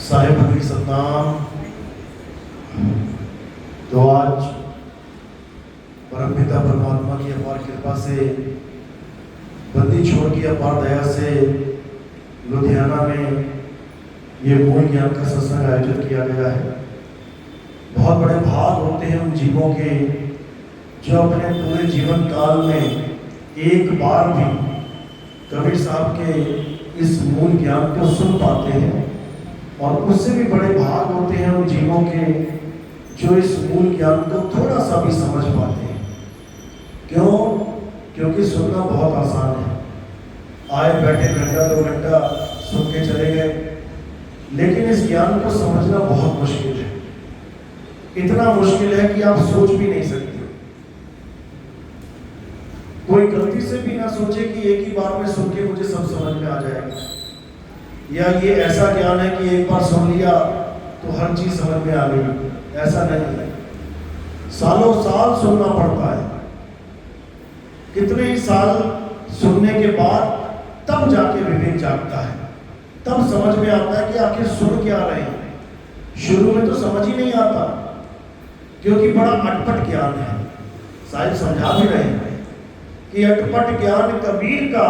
साहिब की सतनाम। तो आज परमपिता परमात्मा की अपार कृपा से, बंदी छोड़ की अपार दया से लुधियाना में ये मूल ज्ञान का सत्संग आयोजित किया गया है। बहुत बड़े भाग होते हैं उन जीवों के जो अपने पूरे जीवन काल में एक बार भी कबीर साहब के इस मूल ज्ञान को सुन पाते हैं, और उससे भी बड़े भाग होते हैं उन जीवों के जो इस मूल ज्ञान को थोड़ा सा भी समझ पाते हैं। क्यों? क्योंकि सुनना बहुत आसान है, आए बैठे घंटा 2 घंटा सुन के चले गए, लेकिन इस ज्ञान को समझना बहुत मुश्किल है। इतना मुश्किल है कि आप सोच भी नहीं सकते। कोई गलती से भी ना सोचे कि एक ही बार में सुन के मुझे सब समझ में आ जाएगा, या ये ऐसा ज्ञान है कि एक बार सुन लिया तो हर चीज समझ में आ गई। ऐसा नहीं है, सालों साल सुनना पड़ता है। कितने ही साल सुनने के बाद तब जाके विवेक जागता है, तब समझ में आता है कि आखिर सुन क्या रहे हैं। शुरू में तो समझ ही नहीं आता, क्योंकि बड़ा अटपट ज्ञान है। साहिब समझा भी रहे हैं कि अटपट ज्ञान कबीर का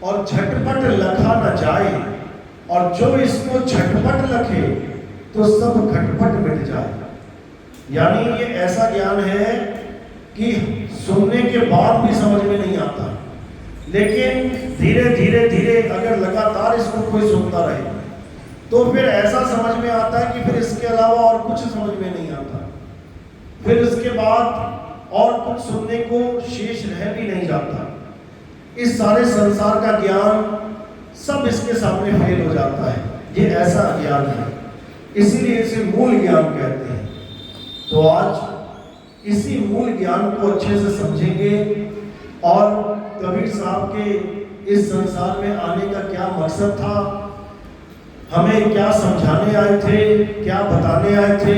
और झटपट लखा न जाए, और जो इसको झटपट लखे तो सब खटपट मिट जाए। यानी ये ऐसा ज्ञान है कि सुनने के बाद भी समझ में नहीं आता, लेकिन धीरे धीरे धीरे अगर लगातार इसको कोई सुनता रहे तो फिर ऐसा समझ में आता है कि फिर इसके अलावा और कुछ समझ में नहीं आता। फिर इसके बाद और कुछ सुनने को शेष रह भी नहीं जाता। इस सारे संसार का ज्ञान सब इसके सामने फेल हो जाता है। ये ऐसा ज्ञान है, इसीलिए इसे मूल ज्ञान कहते हैं। तो आज इसी मूल ज्ञान को अच्छे से समझेंगे, और कबीर साहब के इस संसार में आने का क्या मकसद था, हमें क्या समझाने आए थे, क्या बताने आए थे,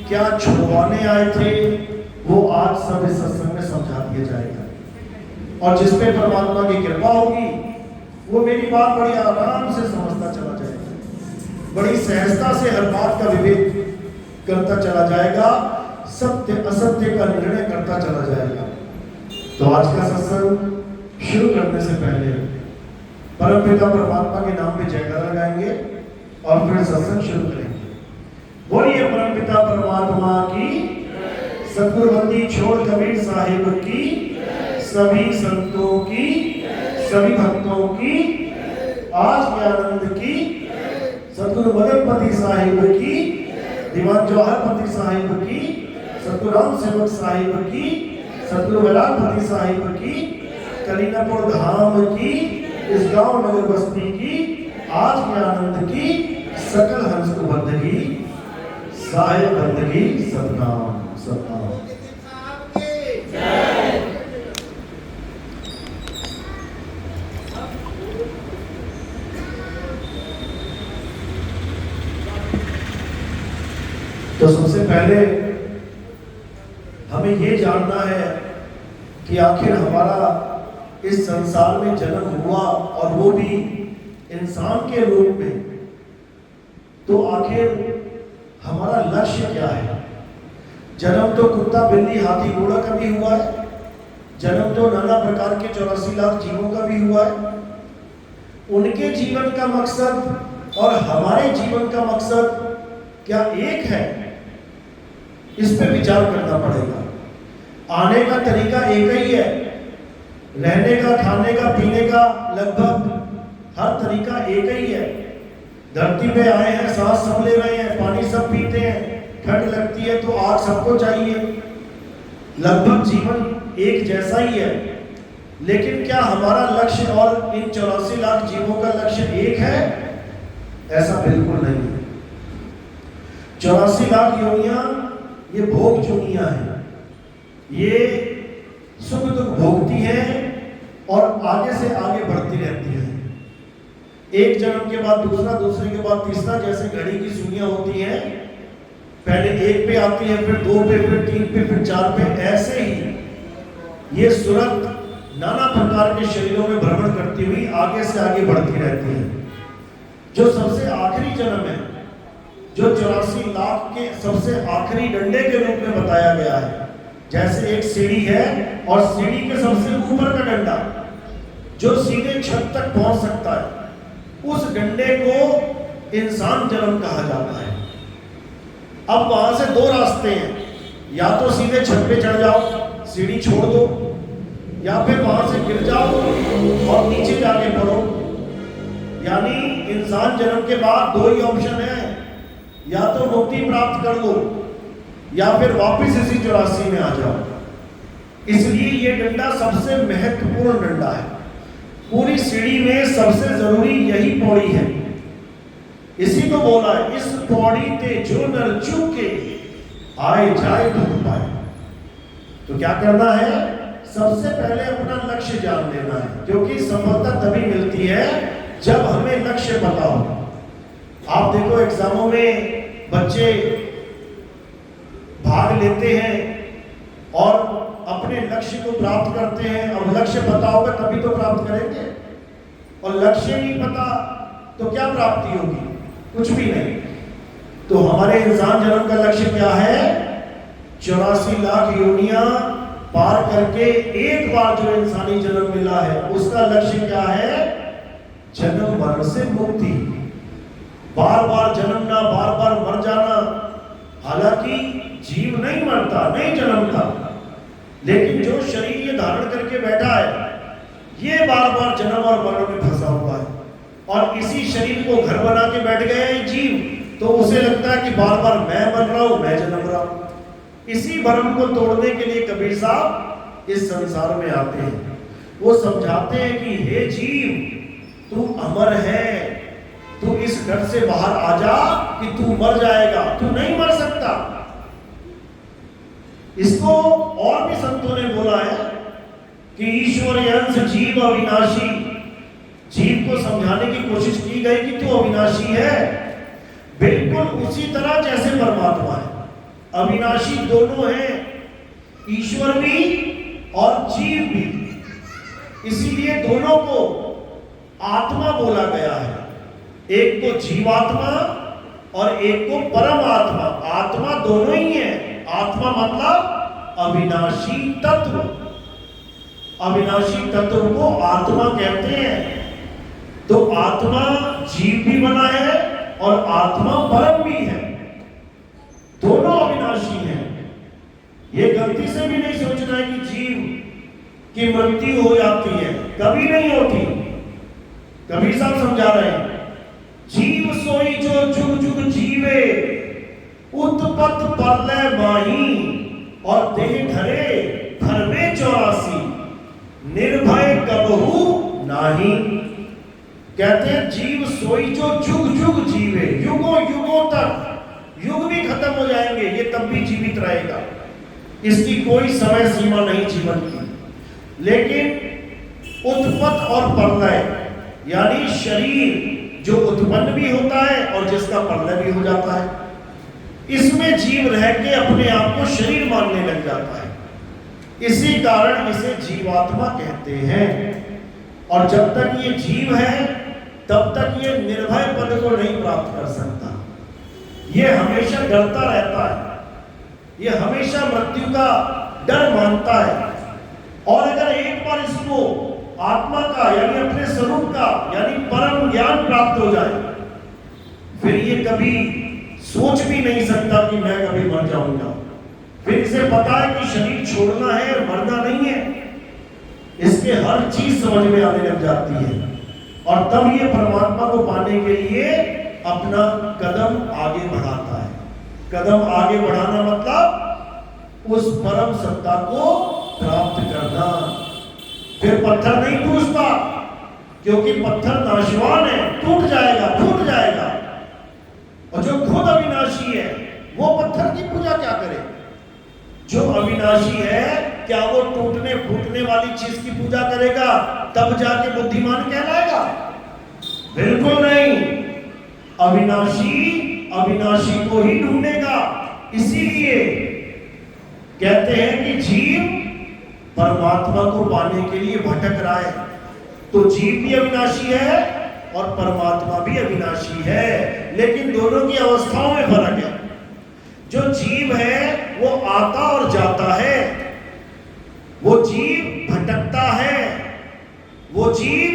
क्या छुड़वाने आए थे, वो आज सब इस सत्संग में समझा दिया जाएगा। और जिस पे परमात्मा की कृपा होगी वो मेरी बात बड़ी आराम से समझता चला जाएगा, बड़ी सहजता से हर बात का विवेक करता चला जाएगा, सत्य असत्य का निर्णय करता चला जाएगा। तो आज का सत्संग शुरू करने से पहले परमपिता परमात्मा के नाम पे जयकारा लगाएंगे और फिर सत्संग शुरू करेंगे। बोलिए परमपिता परमात्मा की, सतगुरु बंदी छोड़ कबीर साहिब की, सभी संतों की, सभी भक्तों की, आज के आनंद की, सतगुरु मदनपति साहिब की, दीवान जवाहरपति साहिब की, सतगुरु राम सेवक साहिब की, सतगुरु वेलापति साहिब की, कलीनापुर धाम की, इस गांव नगर बस्ती की, आज के आनंद की, सकल हंस को बंदगी, साहिब बंदगी, सतनाम सतनाम। तो सबसे पहले हमें ये जानना है कि आखिर हमारा इस संसार में जन्म हुआ, और वो भी इंसान के रूप में, तो आखिर हमारा लक्ष्य क्या है। जन्म तो कुत्ता बिल्ली हाथी घोड़ा का भी हुआ है, जन्म तो नाना प्रकार के 84 लाख जीवों का भी हुआ है। उनके जीवन का मकसद और हमारे जीवन का मकसद क्या एक है? इस पे विचार करना पड़ेगा। आने का तरीका एक ही है, रहने का, खाने का, पीने का, लगभग हर तरीका एक ही है। धरती पे आए हैं, सांस सब ले रहे हैं, पानी सब पीते हैं, ठंड लगती है तो आग सबको चाहिए। लगभग जीवन एक जैसा ही है, लेकिन क्या हमारा लक्ष्य और इन 84 लाख जीवों का लक्ष्य एक है? ऐसा बिल्कुल नहीं है। 84 लाख योनियां ये भोग चुनियां हैं, ये सुख दुख भोगती हैं और आगे से आगे बढ़ती रहती हैं। एक जन्म के बाद दूसरा, दूसरे के बाद तीसरा, जैसे घड़ी की सुइयां होती हैं, पहले 1 पे आती है, फिर 2 पे, फिर 3 पे, फिर 4 पे। ऐसे ही ये सूरत नाना प्रकार के शरीरों में भ्रमण करती हुई आगे से आगे बढ़ती रहती है। जो सबसे आखिरी जन्म है, जो 84 लाख के सबसे आखिरी डंडे के रूप में बताया गया है। जैसे एक सीढ़ी है और सीढ़ी के सबसे ऊपर का डंडा जो सीधे छत तक पहुंच सकता है, उस डंडे को इंसान जन्म कहा जाता है। अब वहां से दो रास्ते हैं, या तो सीधे छत पे चढ़ जाओ, सीढ़ी छोड़ दो, या फिर वहां से गिर जाओ और नीचे जाके पड़ो। यानी इंसान जन्म के बाद दो ही ऑप्शन है, या तो मुक्ति प्राप्त कर लो या फिर वापस इसी 84 में आ जाओ। इसलिए ये डंडा सबसे महत्वपूर्ण डंडा है। पूरी सीढ़ी में सबसे जरूरी यही पौड़ी है। इसी को बोला है, इस पौड़ी ते जो नर चूके आए जाए दुख पाए। तो क्या करना है? सबसे पहले अपना लक्ष्य जान लेना है, क्योंकि सफलता तभी मिलती है जब हमें लक्ष्य पता हो। आप देखो एग्जामों में बच्चे भाग लेते हैं और अपने लक्ष्य को प्राप्त करते हैं। और लक्ष्य पता होगा तभी तो प्राप्त करेंगे, और लक्ष्य नहीं पता तो क्या प्राप्ति होगी? कुछ भी नहीं। तो हमारे इंसान जन्म का लक्ष्य क्या है? 84 लाख योनियां पार करके एक बार जो इंसानी जन्म मिला है, उसका लक्ष्य क्या है? जन्म मरण से मुक्ति। बार बार जन्मना, बार बार मर जाना। हालांकि जीव नहीं मरता, नहीं जन्मता, लेकिन जो शरीर ये धारण करके बैठा है, ये बार बार जन्म और मरण में फंसा हुआ है। और इसी शरीर को घर बना के बैठ गए हैं जीव, तो उसे लगता है कि बार बार मैं मर रहा हूं, मैं जन्म रहा हूं। इसी भ्रम को तोड़ने के लिए कबीर साहब इस संसार में आते हैं। वो समझाते हैं कि हे जीव, तू अमर है, तू इस डर से बाहर आ जा कि तू मर जाएगा। तू नहीं मर सकता। इसको और भी संतों ने बोला है कि ईश्वर अंश जीव अविनाशी। जीव को समझाने की कोशिश की गई कि तू अविनाशी है, बिल्कुल उसी तरह जैसे परमात्मा है। अविनाशी दोनों हैं, ईश्वर भी और जीव भी। इसीलिए दोनों को आत्मा बोला गया है। एक को जीवात्मा और एक को परमात्मा। आत्मा दोनों ही है। आत्मा मतलब अविनाशी तत्व। अविनाशी तत्व को आत्मा कहते हैं। तो आत्मा जीव भी बना है और आत्मा परम भी है। दोनों अविनाशी हैं। ये गलती से भी नहीं सोचना है कि जीव की मृत्यु हो जाती है, कभी नहीं होती। कबीर साहब समझा रहे हैं, जीव सोई जो जुग जुग जीवे, उत्पत प्रलय माही, और देह धरे धर्मे 84, निर्भय कबहू नाही। कहते हैं जीव सोई जो जुग जुग जीवे, युगों युगों तक, युग भी खत्म हो जाएंगे, ये तब भी जीवित रहेगा। इसकी कोई समय सीमा नहीं जीवन की। लेकिन उत्पत और प्रलय, यानी शरीर जो उत्पन्न भी होता है और जिसका प्रलय भी हो जाता है, इसमें जीव रह के अपने आप को शरीर मानने लग जाता है। इसी कारण इसे जीवात्मा कहते हैं। और जब तक ये जीव है तब तक ये निर्भय पद को नहीं प्राप्त कर सकता। ये हमेशा डरता रहता है, ये हमेशा मृत्यु का डर मानता है। और अगर एक बार इसको आत्मा का यानी अपने स्वरूप का यानी परम ज्ञान प्राप्त हो जाए, फिर ये कभी सोच भी नहीं सकता कि मैं कभी मर जाऊंगा। फिर इसे पता है कि शरीर छोड़ना है, मरना नहीं है। इसके हर चीज समझ में आने लग जाती है। और तब ये परमात्मा को पाने के लिए अपना कदम आगे बढ़ाता है। कदम आगे बढ़ाना मतलब उस परम सत्ता को प्राप्त करना। फिर पत्थर नहीं टूटता, क्योंकि पत्थर नाशवान है, टूट जाएगा, फूट जाएगा। और जो खुद अविनाशी है वो पत्थर की पूजा क्या करे? जो अविनाशी है, क्या वो टूटने फूटने वाली चीज की पूजा करेगा तब जाके बुद्धिमान कहलाएगा? बिल्कुल नहीं। अविनाशी अविनाशी को ही ढूंढेगा। इसीलिए कहते हैं कि जीव परमात्मा को पाने के लिए भटक रहा है। तो जीव भी अविनाशी है और परमात्मा भी अविनाशी है, लेकिन दोनों की अवस्थाओं में फर्क है। जो जीव है वो आता और जाता है, वो जीव भटकता है, वो जीव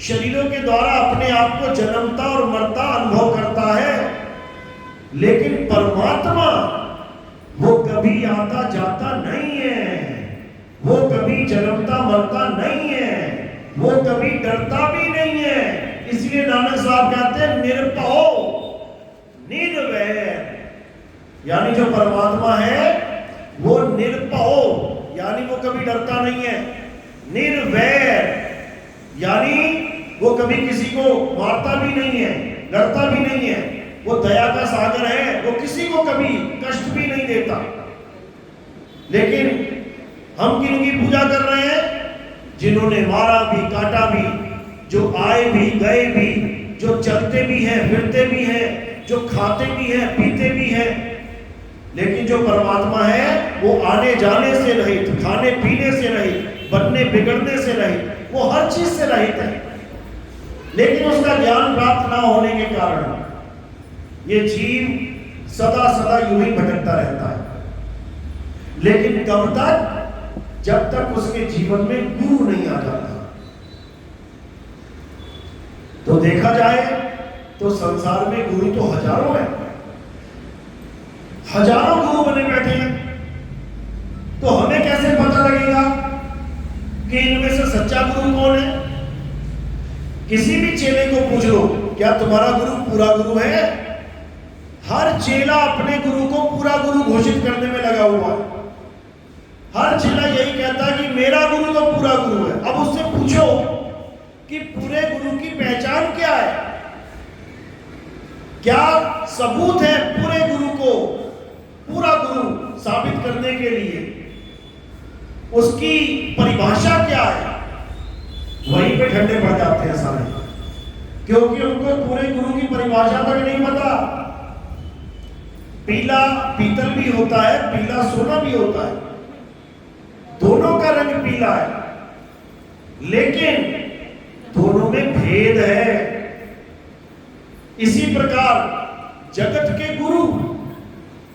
शरीरों के द्वारा अपने आप को जन्मता और मरता अनुभव करता है। लेकिन परमात्मा वो कभी आता जाता नहीं है, वो कभी जन्मता मरता नहीं है, वो कभी डरता भी नहीं है। इसलिए नानक साहब कहते हैं निरपहो निर्वैर, यानी जो परमात्मा है वो निरपहो, यानी वो कभी डरता नहीं है। निर्वैर यानी वो कभी किसी को मारता भी नहीं है, लड़ता भी नहीं है, वो दया का सागर है, वो किसी को कभी कष्ट भी नहीं देता। लेकिन हम किनकी पूजा कर रहे हैं? जिन्होंने मारा भी काटा भी, जो आए भी गए भी, जो चलते भी हैं फिरते भी हैं, जो खाते भी हैं पीते भी हैं। लेकिन जो परमात्मा है वो आने जाने से रहित, खाने पीने से रहित, बनने बिगड़ने से रहित, वो हर चीज से रहित है। लेकिन उसका ज्ञान प्राप्त ना होने के कारण ये जीव सदा सदा यूं ही भटकता रहता है। लेकिन कब तक? जब तक उसके जीवन में गुरु नहीं आ जाता। तो देखा जाए तो संसार में गुरु तो हजारों हैं, हजारों गुरु बने बैठे हैं। तो हमें कैसे पता लगेगा कि इनमें से सच्चा गुरु कौन है? किसी भी चेले को पूछ लो, क्या तुम्हारा गुरु पूरा गुरु है? हर चेला अपने गुरु को पूरा गुरु घोषित करने में लगा हुआ है। हर चेला यही कहता है कि मेरा गुरु तो पूरा गुरु है। अब उससे पूछो कि पूरे गुरु की पहचान क्या है? क्या सबूत है पूरे गुरु को पूरा गुरु साबित करने के लिए? उसकी परिभाषा क्या है? वहीं पे ठंडे पड़ जाते हैं सारे, क्योंकि उनको पूरे गुरु की परिभाषा तक नहीं पता। पीला पीतल भी होता है, पीला सोना भी होता है, दोनों का रंग पीला है, लेकिन दोनों में भेद है। इसी प्रकार जगत के गुरु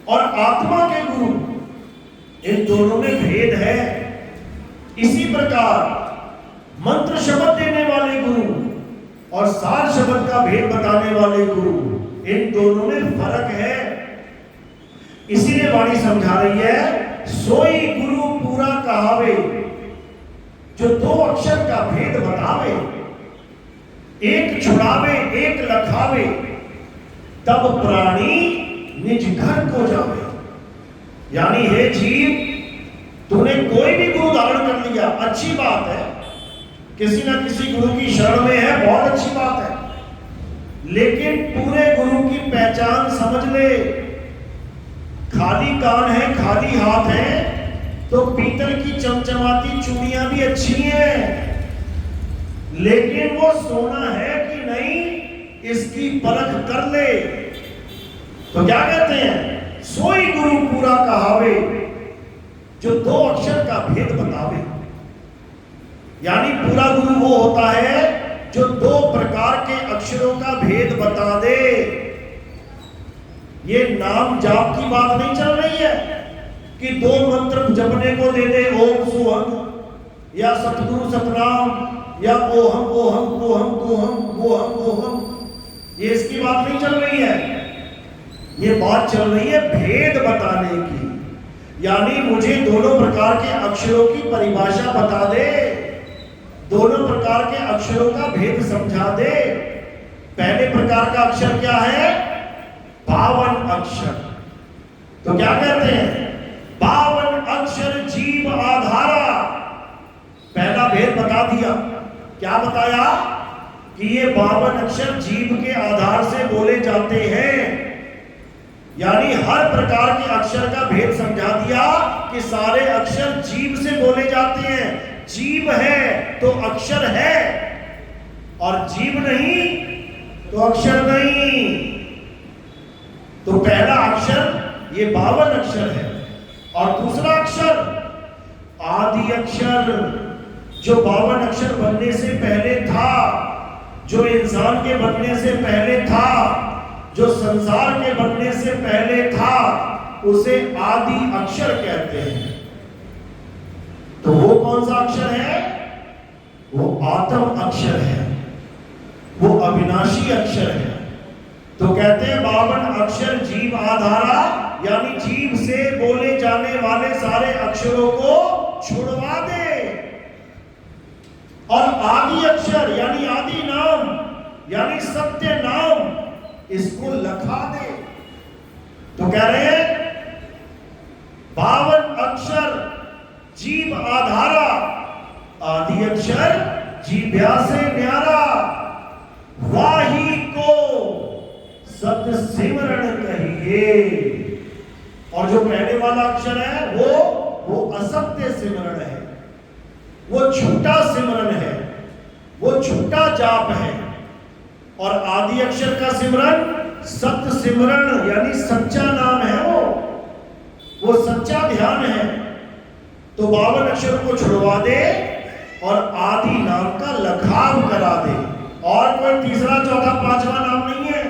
और आत्मा के गुरु, इन दोनों में भेद है। इसी प्रकार मंत्र शब्द देने वाले गुरु और सार शब्द का भेद बताने वाले गुरु, इन दोनों में फर्क है। इसीलिए वाणी समझा रही है, सोई गुरु पूरा कहावे, जो दो अक्षर का भेद बतावे, एक छुड़ावे एक लखावे, तब प्राणी निज घर को जावे। यानी हे जीव, तूने कोई भी गुरु धारण कर लिया, अच्छी बात है, किसी ना किसी गुरु की शरण में है, बहुत अच्छी बात है। लेकिन पूरे गुरु की पहचान समझ ले। खाली कान है, खाली हाथ है, तो पीतल की चमचमाती चूड़ियां भी अच्छी हैं, लेकिन वो सोना है कि नहीं, इसकी परख कर ले। तो क्या कहते हैं? सोई गुरु पूरा कहावे, जो दो अक्षर का भेद बतावे। यानी पूरा गुरु वो होता है जो दो प्रकार के अक्षरों का भेद बता दे। ये नाम जाप की बात नहीं चल रही है कि दो मंत्र जपने को दे दे, ओम सोहम या सतगुरु सतनाम या ohm ohm ohm ohm ohm ohm, ये इसकी बात नहीं चल रही है। ये बात चल रही है भेद बताने की। यानी मुझे दोनों प्रकार के अक्षरों की परिभाषा बता दे, दोनों प्रकार के अक्षरों का भेद समझा दे। पहले प्रकार का अक्षर क्या है? 52 अक्षर। तो क्या कहते हैं? 52 अक्षर जीव आधारा। पहला भेद बता दिया। क्या बताया? कि ये 52 अक्षर जीव के आधार से बोले जाते हैं। यानी हर प्रकार के अक्षर का भेद समझा दिया कि सारे अक्षर जीव से बोले जाते हैं। जीव है तो अक्षर है, और जीव नहीं तो अक्षर नहीं। तो पहला अक्षर ये 52 अक्षर है, और दूसरा अक्षर आदि अक्षर, जो 52 अक्षर बनने से पहले था, जो इंसान जहान के बनने से पहले था, जो संसार के बनने से पहले था, उसे आदि अक्षर कहते हैं। तो वो कौन सा अक्षर है? वो आत्म अक्षर है, वो अविनाशी अक्षर है। तो कहते हैं 52 अक्षर जीव आधारा, यानी जीव से बोले जाने वाले सारे अक्षरों को छुड़वा दे, और आदि अक्षर यानी आदि नाम यानी सत्य नाम, इसको लखा दे। तो कह रहे हैं 52 अक्षर जीव आधारा, आदि अक्षर जीव्या से न्यारा, वाही को सत सिमरण कहिए। और जो पहले वाला अक्षर है वो असत्य सिमरण है, वो झूठा सिमरन है, वो झूठा जाप है। और आदि अक्षर का सिमरन सत्य सिमरण यानी सच्चा नाम है, वो सच्चा ध्यान है। तो 52 अक्षर को छुड़वा दे और आदि नाम का लखाव करा दे। और कोई तीसरा चौथा पांचवा नाम नहीं है,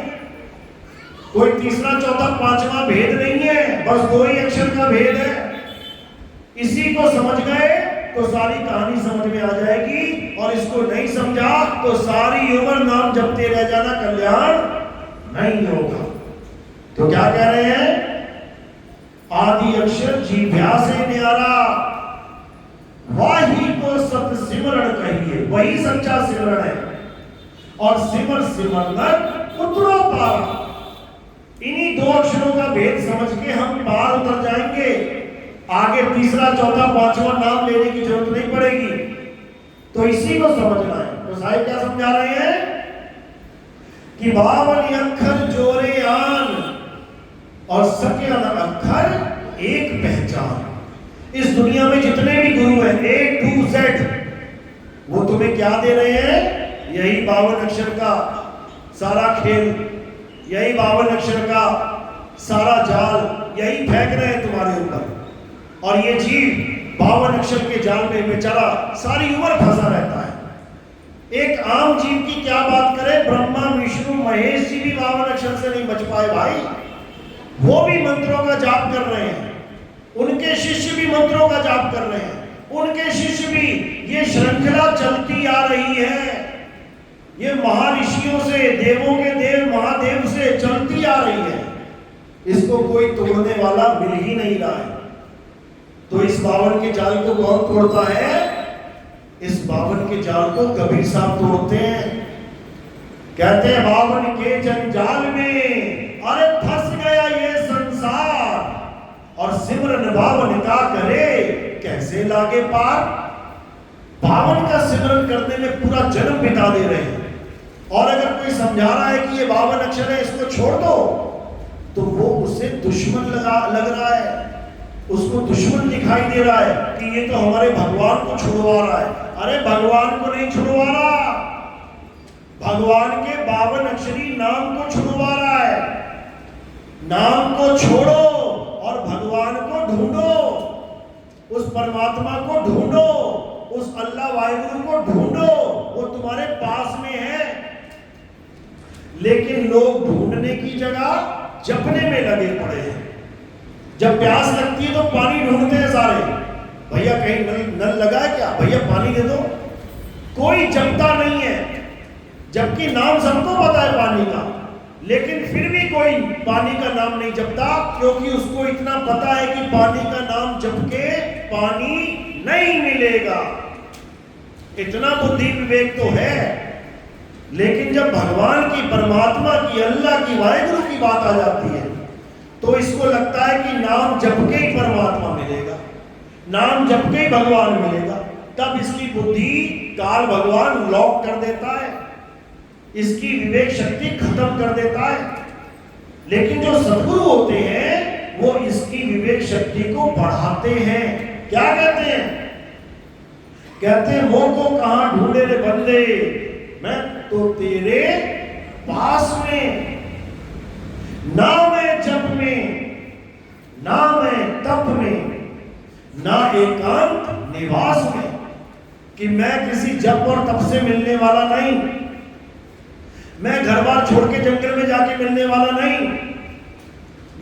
कोई तीसरा चौथा पांचवा भेद नहीं है, बस 2 ही अक्षर का भेद है। इसी को समझ गए तो सारी कहानी समझ में आ जाएगी, और इसको नहीं समझा तो सारी उम्र नाम जपते रह जाना, कल्याण नहीं होगा। तो क्या कह रहे हैं? आदि अक्षर जीव्या से न्यारा, वाही को सत सिमरण कहिए, वही सच्चा सिमरण है। और सिमर सिमरन उतरो पारा, इन्हीं 2 अक्षरों का भेद समझ के हम पार उतर जाएंगे, आगे तीसरा चौथा पांचवा नाम लेने की जरूरत नहीं पड़ेगी। तो इसी को समझना है। तो साहिब क्या समझा रहे हैं कि 52 अक्षर जोरे आन और सके अक्षर एक पहचान। इस दुनिया में जितने भी गुरु हैं A to Z, वो तुम्हें क्या दे रहे हैं? यही 52 अक्षर का सारा खेल, यही 52 अक्षर का सारा जाल, यही फेंक रहे हैं तुम्हारे ऊपर। और ये जीव 52 अक्षर के जाल में बेचारा सारी उम्र फंसा रहता है। एक आम जीव की क्या बात करें, ब्रह्मा विष्णु महेश जी भी 52 अक्षर से नहीं बच पाए भाई। वो भी मंत्रों का जाप कर रहे हैं, उनके शिष्य भी मंत्रों का जाप कर रहे हैं, उनके शिष्य भी। ये श्रृंखला चलती आ रही है, ये महर्षियों से, देवों के देव महादेव से चलती आ रही है। इसको कोई तोड़ने वाला मिल ही नहीं रहा है। तो इस 52 के जाल को कौन तोड़ता है? इस 52 के जाल को कबीर साहब तोड़ते हैं। कहते हैं 52 के जंजाल में अरे फंस गया ये संसार, और सिमरन 52 का करे कैसे लागे पार। 52 का सिमरन करने में पूरा जन्म बिता दे रहे हैं। और अगर कोई समझा रहा है कि ये 52 अक्षर है, इसको छोड़ दो, तो वो उसे दुश्मन लग रहा है, उसको दुश्मन दिखाई दे रहा है कि ये तो हमारे भगवान को छुड़वा रहा है। अरे भगवान को नहीं छुड़वा रहा, भगवान के 52 अक्षरी नाम को छुड़वा रहा है। नाम को छोड़ो और भगवान को ढूंढो, उस परमात्मा को ढूंढो, उस अल्लाह वाहिगुरु को ढूंढो, वो तुम्हारे पास में है। लेकिन लोग ढूंढने की जगह जपने में लगे पड़े हैं। जब प्यास लगती है तो पानी ढूंढते हैं सारे, भैया कहीं नल लगा है क्या, भैया पानी दे दो। कोई जपता नहीं है, जबकि नाम सबको पता है पानी का, लेकिन फिर भी कोई पानी का नाम नहीं जपता, क्योंकि उसको इतना पता है कि पानी का नाम जप के पानी नहीं मिलेगा। इतना बुद्धि विवेक तो है। लेकिन जब भगवान की, परमात्मा की, अल्लाह की, वाहिगुरु की बात आ जाती है, तो इसको लगता है कि नाम जप के ही परमात्मा मिलेगा, नाम जप के ही भगवान मिलेगा। तब इसकी बुद्धि काल भगवान लॉक कर देता है, इसकी विवेक शक्ति खत्म कर देता है। लेकिन जो सद्गुरु होते हैं वो इसकी विवेक शक्ति को बढ़ाते हैं। क्या कहते हैं? कहते हैं वो को कहां ढूंढे रे बंदे, मैं तो तेरे पास में, ना मैं जप में, ना मैं तप में, ना एकांत निवास में, कि मैं किसी जप और तप से मिलने वाला नहीं। मैं घर बार छोड़ के जंगल में जाके मिलने वाला नहीं,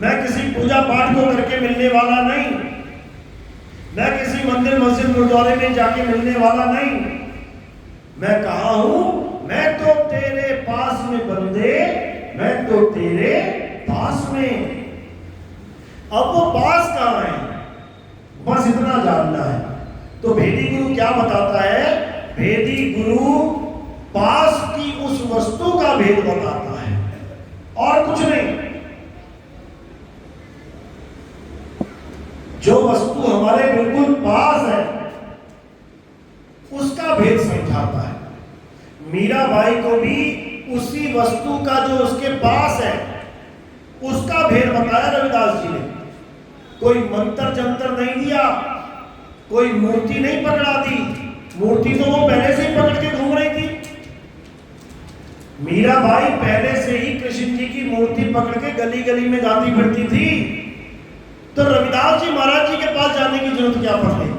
मैं किसी पूजा पाठ को करके मिलने वाला नहीं, मैं किसी मंदिर मस्जिद गुरुद्वारे में जाके मिलने वाला नहीं। मैं कहा हूं, मैं तो तेरे पास में बंदे, मैं तो तेरे पास में। अब वो पास कहां है, बस इतना जानना है। तो भेदी गुरु क्या बताता है? भेदी गुरु पास की उस वस्तु का भेद बताता है और कुछ नहीं। जो वस्तु हमारे बिल्कुल पास है उसका भेद समझाता है। मीराबाई को भी उसी वस्तु का जो उसके पास है उसका भेद बताया रविदास जी ने। कोई मंत्र जंतर नहीं दिया, कोई मूर्ति नहीं पकड़ा दी। मूर्ति तो वो पहले से ही पकड़ के घूम रही थी। मीराबाई पहले से ही कृष्ण जी की मूर्ति पकड़ के गली गली में गाती फिरती थी, तो रविदास जी महाराज जी के पास जाने की जरूरत क्या पड़ गई?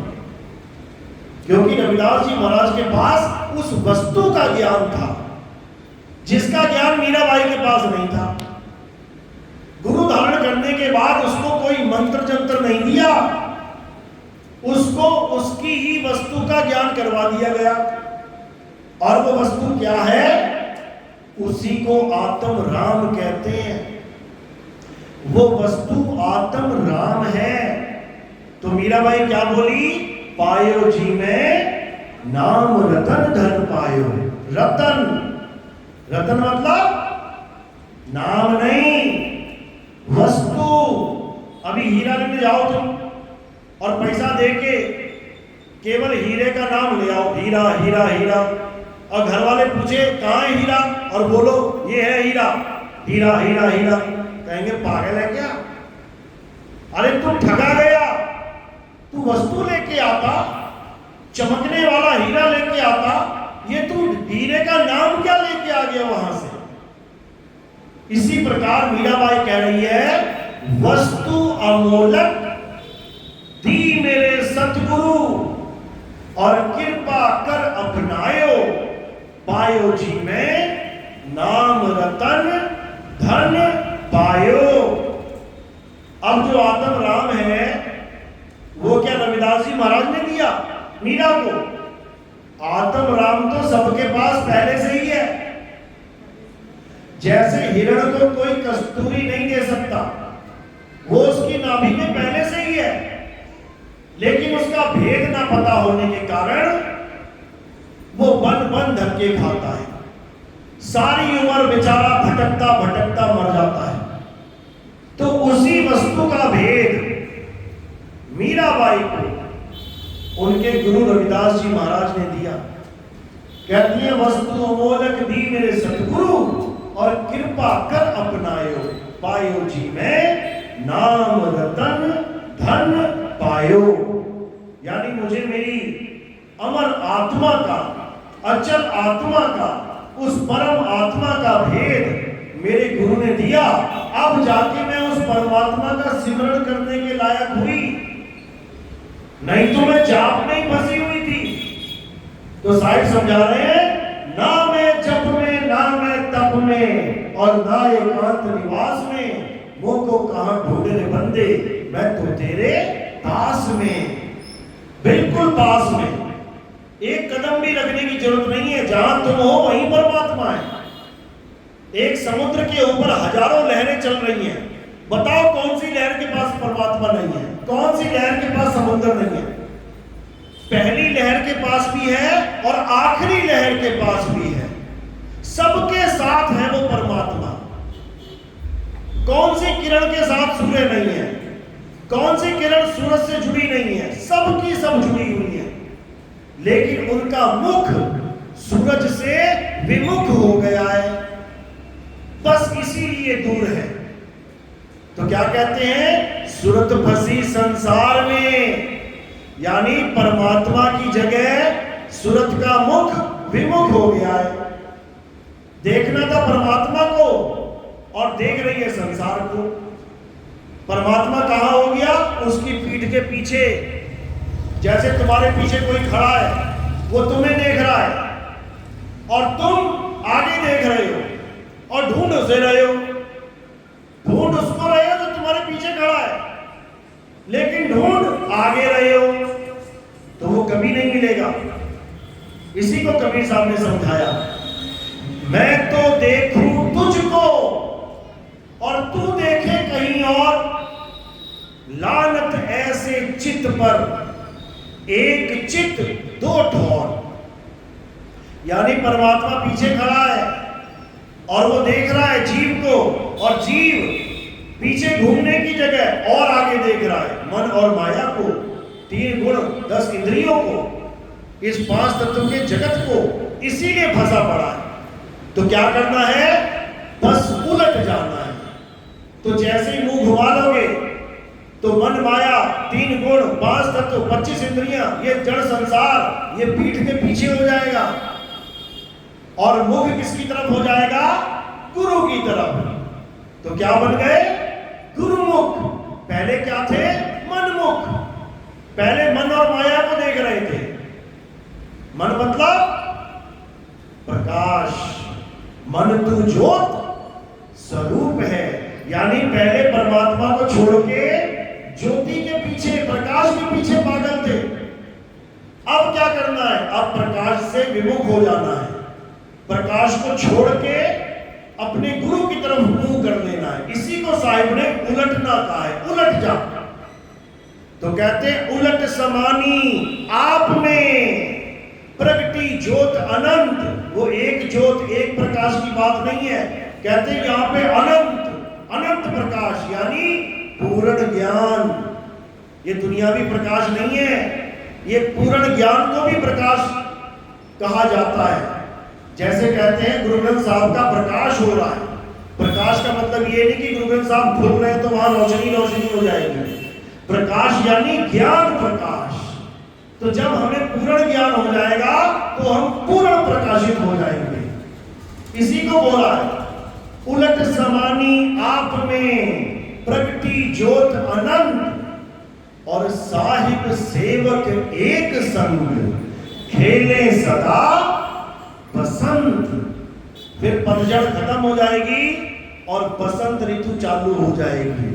क्योंकि रविदास जी महाराज के पास उस वस्तु का ज्ञान था जिसका ज्ञान मीराबाई के पास नहीं था। गुरु धारण करने के बाद उसको कोई मंत्र जंत्र नहीं दिया, उसको उसकी ही वस्तु का ज्ञान करवा दिया गया। और वो वस्तु क्या है? उसी को आत्म राम कहते हैं। वो वस्तु आत्म राम है। तो मीराबाई क्या बोली? पायो जी में नाम रतन धन पायो। रतन, रतन मतलब नाम नहीं, वस्तु। अभी हीरा लेने जाओ तुम और पैसा देके केवल हीरे का नाम ले आओ, हीरा हीरा हीरा, और घर वाले पूछे कहां है हीरा, और बोलो ये है हीरा, हीरा हीरा हीरा, कहेंगे पागल है क्या? अरे तू ठगा गया। तू वस्तु लेके आता, चमकने वाला हीरा लेके आता, ये तू हीरे का नाम क्या लेके आ गया वहां से? इसी प्रकार मीराबाई कह रही है, वस्तु अमोलक दी मेरे सतगुरु, और कृपा कर अपनायो, पायो जी में नाम रतन धन पायो। अब जो आत्म राम है वो क्या रविदास जी महाराज ने दिया मीरा को? आत्म राम तो सबके पास पहले से ही है। जैसे हिरण को कोई कस्तूरी नहीं दे सकता, वो उसकी नाभि में पहले से ही है, लेकिन उसका भेद ना पता होने के कारण वो बन बन धक्के खाता है। सारी उम्र बेचारा भटकता भटकता मर जाता है। तो उसी वस्तु का भेद मीराबाई को उनके गुरु रविदास जी महाराज ने दिया। कहती है, वस्तु अमोलक दी मेरे सतगुरु, और कृपा कर अपनायो, पायो जी में नाम रतन धन पायो। यानी मुझे मेरी अमर आत्मा का, अचल आत्मा का, उस परम आत्मा का भेद मेरे गुरु ने दिया। अब जाके मैं उस परमात्मा का सिमरण करने के लायक हुई, नहीं तो मैं जाप में ही फंसी हुई थी। तो साहिब समझा रहे हैं, ना मैं जप में, ना मैं तप में, और ना एकांत निवास में, वो को कहां ढूंढने बंदे, मैं तो तेरे पास में, बिल्कुल पास में। एक कदम भी रखने की जरूरत नहीं है, जहां तुम हो वहीं परमात्मा है। एक समुद्र के ऊपर हजारों लहरें चल रही हैं, बताओ कौन सी लहर के पास परमात्मा नहीं है? कौन सी लहर के पास समुद्र नहीं है? पहली लहर के पास भी है और आखिरी लहर के पास भी है, सबके साथ है वो परमात्मा। कौन सी किरण के साथ सूर्य नहीं है? कौन सी किरण सूरज से जुड़ी नहीं है? सबकी सब जुड़ी हुई है, लेकिन उनका मुख सूरज से विमुख हो गया है, बस इसीलिए दूर है। तो क्या कहते हैं? सुरत फंसी संसार में, यानी परमात्मा की जगह सुरत का मुख विमुख हो गया है। देखना था परमात्मा को और देख रही है संसार को। परमात्मा कहां हो गया? उसकी पीठ के पीछे। जैसे तुम्हारे पीछे कोई खड़ा है, वो तुम्हें देख रहा है और तुम आगे देख रहे हो, उसे रहे हो, ढूंढ उसको रहे हो जो तुम्हारे पीछे खड़ा है, लेकिन ढूंढ आगे रहे हो तो वो कभी नहीं मिलेगा। इसी को कबीर साहब ने समझाया, मैं तो देखूं तुझको और तू देखे कहीं और, लानत ऐसे चित्त पर एक चित्त दो ठौर। यानी परमात्मा पीछे खड़ा है और वो देख रहा है जीव को, और जीव पीछे घूमने की जगह और आगे देख रहा है मन और माया को, 3 गुण 10 इंद्रियों को, इस 5 तत्व के जगत को, इसीलिए फंसा पड़ा है। तो क्या करना है, बस उलट जाना है। तो जैसे ही मुंह घुमा लोगे तो मन माया, 3 गुण 5 तत्व 25 इंद्रियां, ये जड़ संसार, ये पीठ के पीछे हो जाएगा और मुख किसकी तरफ हो जाएगा, गुरु की तरफ। तो क्या बन गए, गुरुमुख। पहले क्या थे, मनमुख। पहले मन और माया को देख रहे थे। मन मतलब प्रकाश, मन तू ज्योत स्वरूप है। यानी पहले परमात्मा को छोड़ के ज्योति के पीछे, प्रकाश के पीछे पागल थे। अब क्या करना है, अब प्रकाश से विमुख हो जाना है, प्रकाश को छोड़ के अपने गुरु की तरफ मुंह कर लेना है। इसी को साहिब ने उलटना कहा है, उलट जा। तो कहते हैं उलट समानी आप में प्रगति ज्योत अनंत। वो एक ज्योत एक प्रकाश की बात नहीं है, कहते हैं यहां पे अनंत अनंत प्रकाश, यानी पूर्ण ज्ञान। ये दुनियावी प्रकाश नहीं है, ये पूर्ण ज्ञान को भी प्रकाश कहा जाता है। जैसे कहते हैं गुरु ग्रंथ साहब का प्रकाश हो रहा है। प्रकाश का मतलब ये नहीं कि गुरु ग्रंथ साहब खुल रहे हैं तो वहां रोशनी रोशनी हो जाएगी। प्रकाश यानी ज्ञान प्रकाश। तो जब हमें पूर्ण ज्ञान हो जाएगा तो हम पूर्ण प्रकाशित हो जाएंगे। इसी को बोला है उलट समानी आप में प्रगति ज्योत अनंत, और साहिब सेवक एक संग खेले सदा बसंत। फिर पतझड़ खत्म हो जाएगी और बसंत ऋतु चालू हो जाएगी,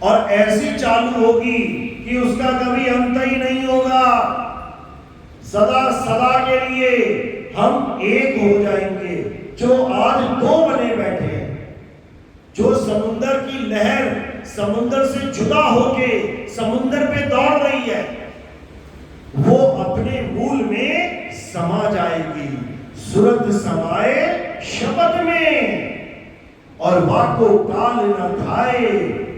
और ऐसी चालू होगी कि उसका कभी अंत ही नहीं होगा। सदा सदा के लिए हम एक हो जाएंगे। जो आज 2 बने बैठे हैं, जो समुद्र की लहर समुद्र से जुदा होके समुद्र पे दौड़ रही है, वो अपने मूल में समा जाएगी। सुरत समाए शब्द में, और वाको काल न खाए,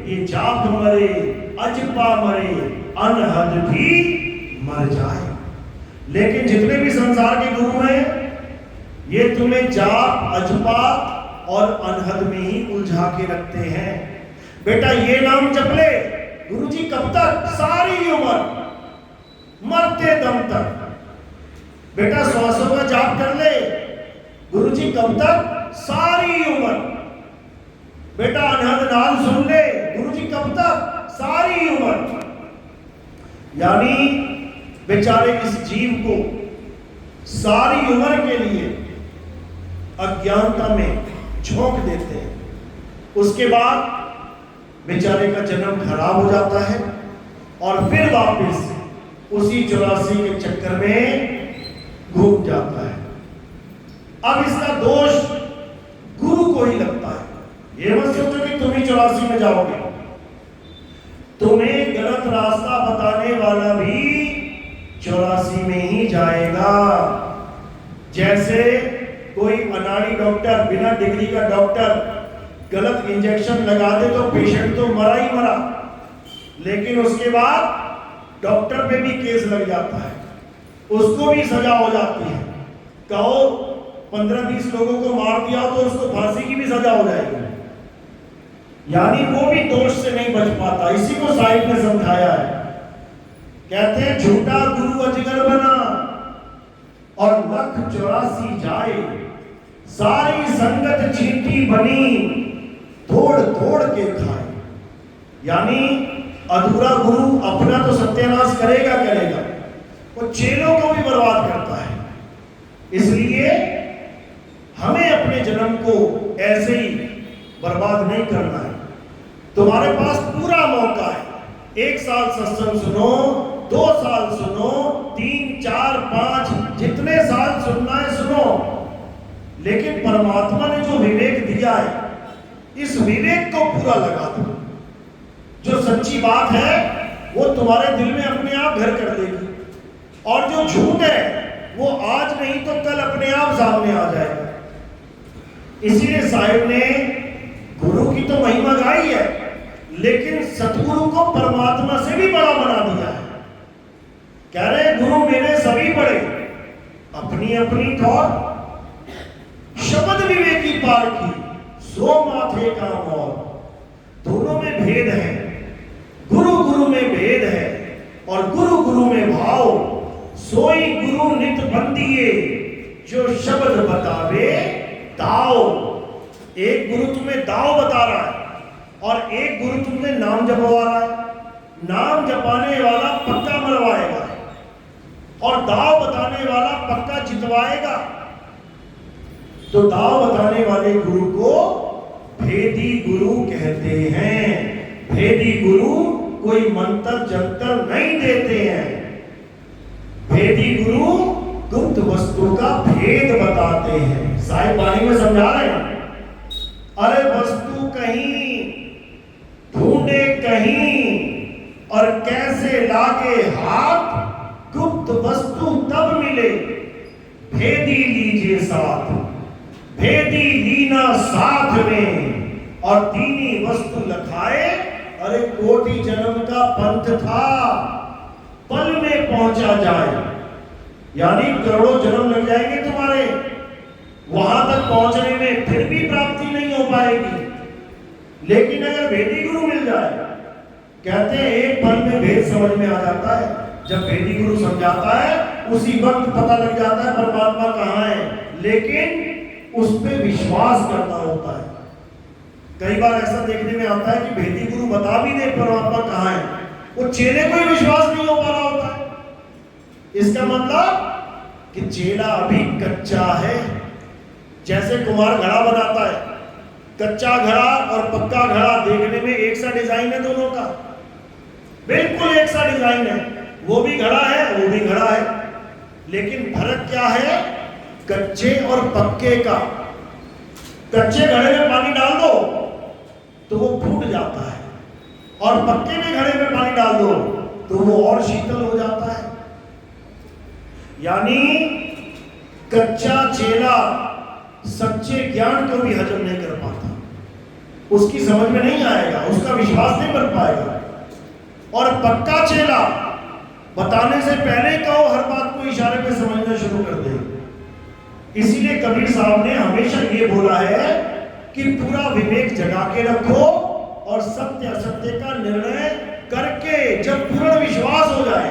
ये जाप मरे अजपा मरे, अनहद भी मर जाए। लेकिन जितने भी संसार के गुरु हैं, ये तुम्हें जाप अजपा और अनहद में ही उलझा के रखते हैं। बेटा ये नाम जप ले, गुरुजी कब तक, सारी उम्र, मरते दम तक। बेटा 100 का जाप कर ले, गुरुजी कब तक, सारी उम्र। बेटा अनहद नाम सुन ले, गुरुजी कब तक, सारी उम्र। यानी बेचारे इस जीव को सारी उम्र के लिए अज्ञानता में झोंक देते हैं। उसके बाद बेचारे का जन्म खराब हो जाता है और फिर वापस उसी 84 के चक्कर में घूम जाता है। अब इसका दोष गुरु को ही लगता है। ये मत सोचो कि तुम ही 84 में जाओगे। तुम्हें गलत रास्ता बताने वाला भी 84 में ही जाएगा। जैसे कोई अनाड़ी डॉक्टर, बिना डिग्री का डॉक्टर गलत इंजेक्शन लगा दे तो पेशेंट तो मरा ही मरा, लेकिन उसके बाद डॉक्टर पे भी केस लग जाता है, उसको भी सजा हो जाती है। कहो 15-20 लोगों को मार दिया तो उसको फांसी की भी सजा हो जाएगी। यानी वो भी दोष से नहीं बच पाता। इसी को साहिब ने समझाया है। कहते हैं झूठा गुरु अजगर बना और 184 जाए, सारी संगत चींटी बनी, तोड़ तोड़ के खाए। यानी अधूरा गुरु अपना तो सत्यानाश करेगा करेगा, वो चेलों को भी बर्बाद करता है। इसलिए हमें अपने जन्म को ऐसे ही बर्बाद नहीं करना है। तुम्हारे पास पूरा मौका है। 1 साल सत्संग सुनो, 2 साल सुनो, 3, 4, 5 जितने साल सुनना है सुनो, लेकिन परमात्मा ने जो विवेक दिया है इस विवेक को पूरा लगा दो। जो सच्ची बात है वो तुम्हारे दिल में अपने आप घर कर लेगी, और जो झूठ है वो आज नहीं तो कल अपने आप सामने आ जाएगा। इसीलिए साहिब ने गुरु की तो महिमा गाई है, लेकिन सतगुरु को परमात्मा से भी बड़ा बना दिया है। कह रहे गुरु मेरे सभी बड़े, अपनी अपनी ठौर, शब्द विवेकी पार की, सो माथे का मोर। दोनों में भेद है, गुरु गुरु में भेद है, और गुरु गुरु में भाव। सोई गुरु नित बंदिए, जो शब्द बतावे दाव। एक गुरु तुम्हें दाव बता रहा है, और एक गुरु तुम्हें नाम जपवा रहा है। नाम जपाने वाला पक्का मरवाएगा, और दाव बताने वाला पक्का जितवाएगा। तो दाव बताने वाले गुरु को भेदी गुरु कहते हैं। भेदी गुरु कोई मंत्र जंतर नहीं देते हैं। भेदी गुरु गुप्त वस्तु का भेद बताते हैं। साहिब वाणी में समझा रहे हैं, अरे वस्तु कहीं ढूंढे कहीं, और कैसे लागे हाथ, गुप्त वस्तु तब मिले, भेदी लीजिए साथ। भेदी लीना साथ में, और दीनी वस्तु लखाए। अरे कोटि जन्म का पंथ था, पल में पहुंचा जाए। यानी करोड़ों जन्म लग जाएंगे तुम्हारे, वहां तक पहुंचने में फिर भी प्राप्ति नहीं हो पाएगी। लेकिन अगर भेदी गुरु मिल जाए, कहते हैं एक पल में भेद समझ में आ जाता है। जब भेदी गुरु समझाता है उसी वक्त पता लग जाता है परमात्मा कहाँ है, लेकिन उस पर विश्वास करना होता है। कई बार ऐसा देखने में आता है कि भेदी गुरु बता भी दे परमात्मा कहाँ है, वो चेले को ही विश्वास नहीं हो पा रहा होता है। इसका मतलब कि चेला अभी कच्चा है। जैसे कुम्हार घड़ा बनाता है, कच्चा घड़ा और पक्का घड़ा देखने में एक सा डिजाइन है, दोनों का बिल्कुल एक सा डिजाइन है। वो भी घड़ा है, वो भी घड़ा है, लेकिन फर्क क्या है कच्चे और पक्के का। कच्चे घड़े में पानी डाल दो तो वो फूट जाता है, और पक्के में घड़े में पानी डाल दो तो वो और शीतल हो जाता है। यानी कच्चा चेला सच्चे ज्ञान को भी हजम नहीं कर पाता, उसकी समझ में नहीं आएगा, उसका विश्वास नहीं बन पाएगा। और पक्का चेला बताने से पहले कहो हर बात को इशारे पे समझना शुरू कर दे। इसीलिए कबीर साहब ने हमेशा ये बोला है कि पूरा विवेक जगा के रखो, और सत्य असत्य का निर्णय करके जब पूर्ण विश्वास हो जाए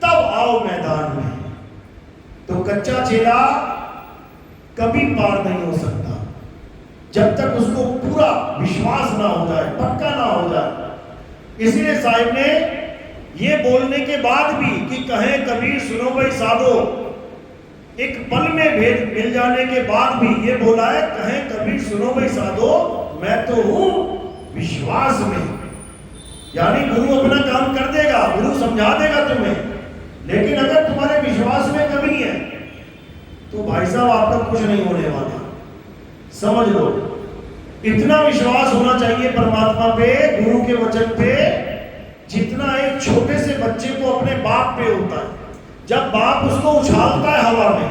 तब आओ मैदान में। तो कच्चा चेला कभी पार नहीं हो सकता जब तक उसको पूरा विश्वास ना हो जाए, पक्का ना हो जाए। इसलिए साहिब ने ये बोलने के बाद भी कि कहें कबीर सुनो भाई साधो, एक पल में भेद मिल जाने के बाद भी ये बोला है कहें कबीर सुनो भाई साधो, मैं तो हूं विश्वास में। यानी गुरु अपना काम कर देगा, गुरु समझा देगा तुम्हें, लेकिन अगर तुम्हारे विश्वास में कमी है तो भाई साहब आपका कुछ नहीं होने वाला। समझ लो, इतना विश्वास होना चाहिए परमात्मा पे, गुरु के वचन पे, जितना एक छोटे से बच्चे को अपने बाप पे होता है। जब बाप उसको उछालता है हवा में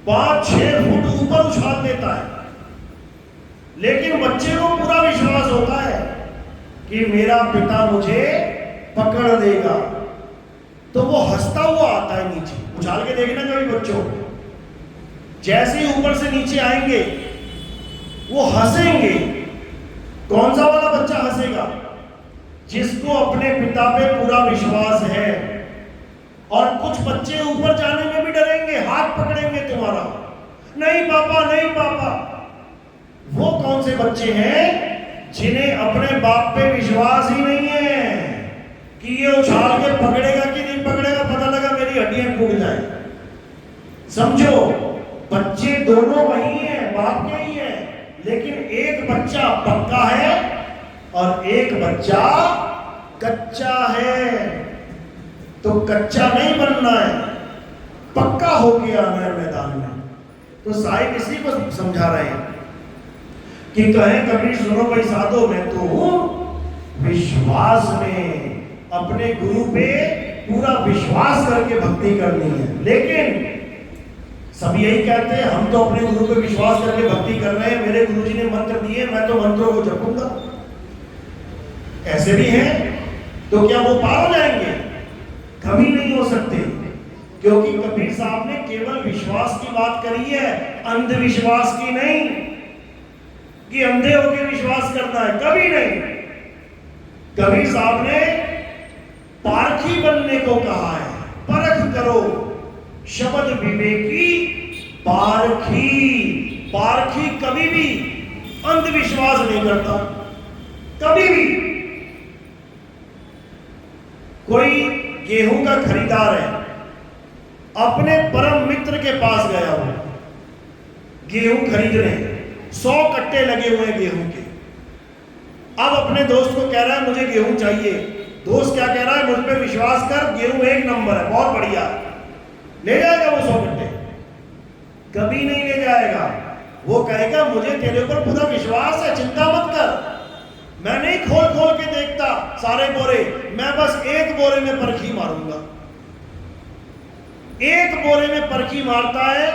5-6 फुट ऊपर उछाल देता है, लेकिन बच्चे को पूरा विश्वास होता है कि मेरा पिता मुझे पकड़ देगा, तो वो हंसता हुआ आता है नीचे। उछाल के देखना कभी बच्चों, जैसे ही ऊपर से नीचे आएंगे वो हंसेंगे। कौन सा वाला बच्चा हंसेगा? जिसको अपने पिता पे पूरा विश्वास है। और कुछ बच्चे ऊपर जाने में भी डरेंगे, हाथ पकड़ेंगे तुम्हारा, नहीं पापा नहीं पापा। वो कौन से बच्चे हैं जिन्हें अपने बाप पे विश्वास ही नहीं है कि ये उछाल के पकड़ेगा कि नहीं पकड़ेगा, पता लगा मेरी हड्डियां टूट जाए। समझो, बच्चे दोनों वही हैं, बाप के ही हैं, लेकिन एक बच्चा पक्का है और एक बच्चा कच्चा है। तो कच्चा नहीं बनना है, पक्का होके आना है मैदान में। तो साहिब इसी को समझा रहे हैं कि कहे कबीर सुनो भाई साधो, मैं तो हूं विश्वास में, अपने गुरु पे पूरा विश्वास करके भक्ति करनी है। लेकिन सब यही कहते हैं हम तो अपने गुरु पे विश्वास करके भक्ति कर रहे हैं, मेरे गुरुजी ने मंत्र दिए, मैं तो मंत्रों को जपूंगा। ऐसे भी हैं। तो क्या वो पार हो जाएंगे? कभी नहीं हो सकते, क्योंकि कबीर साहब ने केवल विश्वास की बात करी है, अंधविश्वास की नहीं कि अंधे होकर विश्वास करना है, कभी नहीं। कबीर साहब ने पारखी बनने को कहा है, परख करो शब्द विवेकी पारखी। पारखी कभी भी अंधविश्वास नहीं करता, कभी भी। कोई गेहूं का खरीदार है, अपने परम मित्र के पास गया हो गेहूं खरीदने, 100 कट्टे लगे हुए गेहूं के। अब अपने दोस्त को कह रहा है मुझे गेहूं चाहिए। दोस्त क्या कह रहा है? मुझ पे विश्वास कर, गेहूं 1 नंबर है, बहुत बढ़िया। ले जाएगा वो 100 कट्टे? कभी नहीं ले जाएगा। वो कहेगा मुझे तेरे ऊपर पूरा विश्वास है, चिंता मत कर, मैं नहीं खोल खोल के देखता सारे बोरे, मैं बस एक बोरे में परखी मारूंगा। एक बोरे में परखी मारता है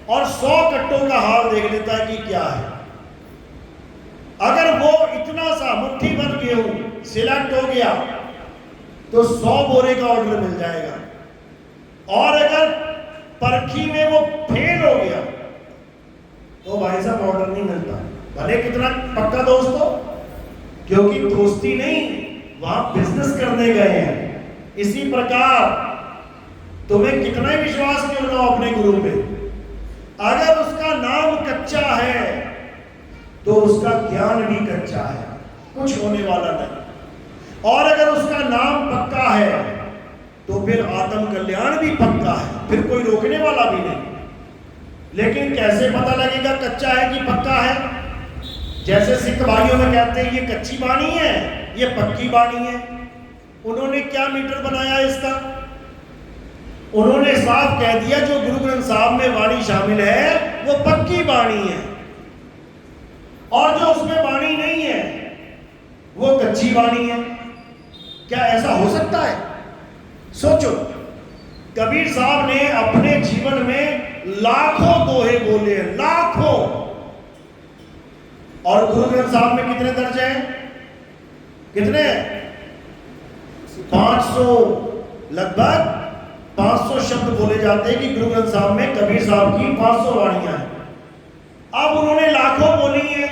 और 100 कट्टों का हाल देख लेता है कि क्या है। अगर वो इतना सा मुट्ठी भर गेहूं सिलेक्ट हो गया तो 100 बोरे का ऑर्डर मिल जाएगा। और अगर परखी में वो फेल हो गया तो भाई साहब ऑर्डर नहीं मिलता, भले कितना पक्का दोस्त हो, क्योंकि दोस्ती नहीं, वहां बिजनेस करने गए हैं। इसी प्रकार तुम्हें कितना ही विश्वास क्यों ना हो अपने गुरु पे, अगर उसका नाम कच्चा है तो उसका ज्ञान भी कच्चा है, कुछ होने वाला नहीं। और अगर उसका नाम पक्का है तो फिर आत्म कल्याण भी पक्का है, फिर कोई रोकने वाला भी नहीं। लेकिन कैसे पता लगेगा कच्चा है कि पक्का है? जैसे सिख भाइयों में कहते हैं ये कच्ची बाणी है, ये पक्की बाणी है। उन्होंने क्या मीटर बनाया इसका? उन्होंने साफ कह दिया जो गुरु ग्रंथ साहब में वाणी शामिल है वो पक्की बाणी है, और जो उसमें बाणी नहीं है वो कच्ची बाणी है। क्या ऐसा हो सकता है? सोचो, कबीर साहब ने अपने जीवन में लाखों दोहे बोले, लाखों। और गुरु ग्रंथ साहब में कितने दर्ज हैं? कितने? 500, लगभग 500 शब्द बोले जाते हैं कि गुरु ग्रंथ साहब में कबीर साहब की 500 वाणियां हैं। अब उन्होंने लाखों बोली है,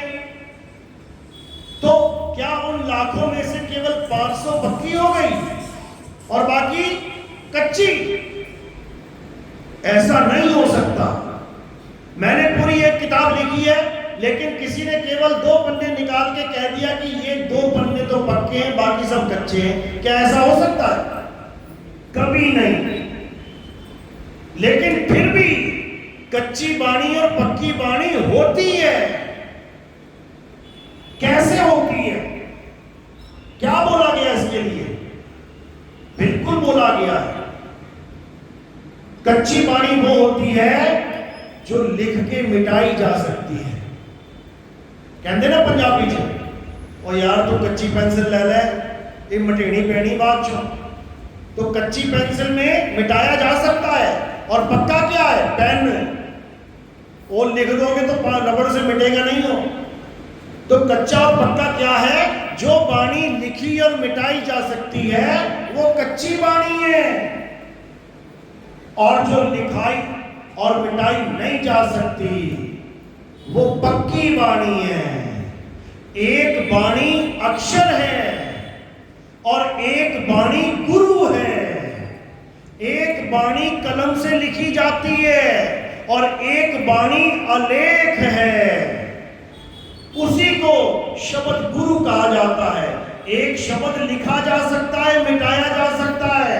तो क्या उन लाखों में से केवल 500 पक्की हो गई और बाकी कच्ची? ऐसा नहीं हो सकता। मैंने पूरी एक किताब लिखी है, लेकिन किसी ने केवल 2 पन्ने निकाल के कह दिया कि ये 2 पन्ने तो पक्के हैं, बाकी सब कच्चे हैं। क्या ऐसा हो सकता है? कभी नहीं। लेकिन फिर भी कच्ची बाणी और पक्की बाणी होती है। कैसे होती है? क्या बोला गया इसके लिए? बिल्कुल बोला गया है, कच्ची बाणी वो होती है जो लिख के मिटाई जा सकती है। कहते ना पंजाबी च, और यार तू कच्ची पेंसिल ले ले, ये मटेनी पैनी बाद चो। तो कच्ची पेंसिल में मिटाया जा सकता है, और पक्का क्या है? पेन। वो लिख दोगे तो रबड़ से मिटेगा नहीं हो। तो कच्चा और पक्का क्या है? जो बाणी लिखी और मिटाई जा सकती है वो कच्ची बाणी है, और जो लिखाई और मिटाई नहीं जा सकती वो पक्की बाणी है। एक बाणी अक्षर है और एक बाणी गुरु है। एक बाणी कलम से लिखी जाती है और एक बाणी अलेख है। उसी को शब्द गुरु कहा जाता है। एक शब्द लिखा जा सकता है, मिटाया जा सकता है,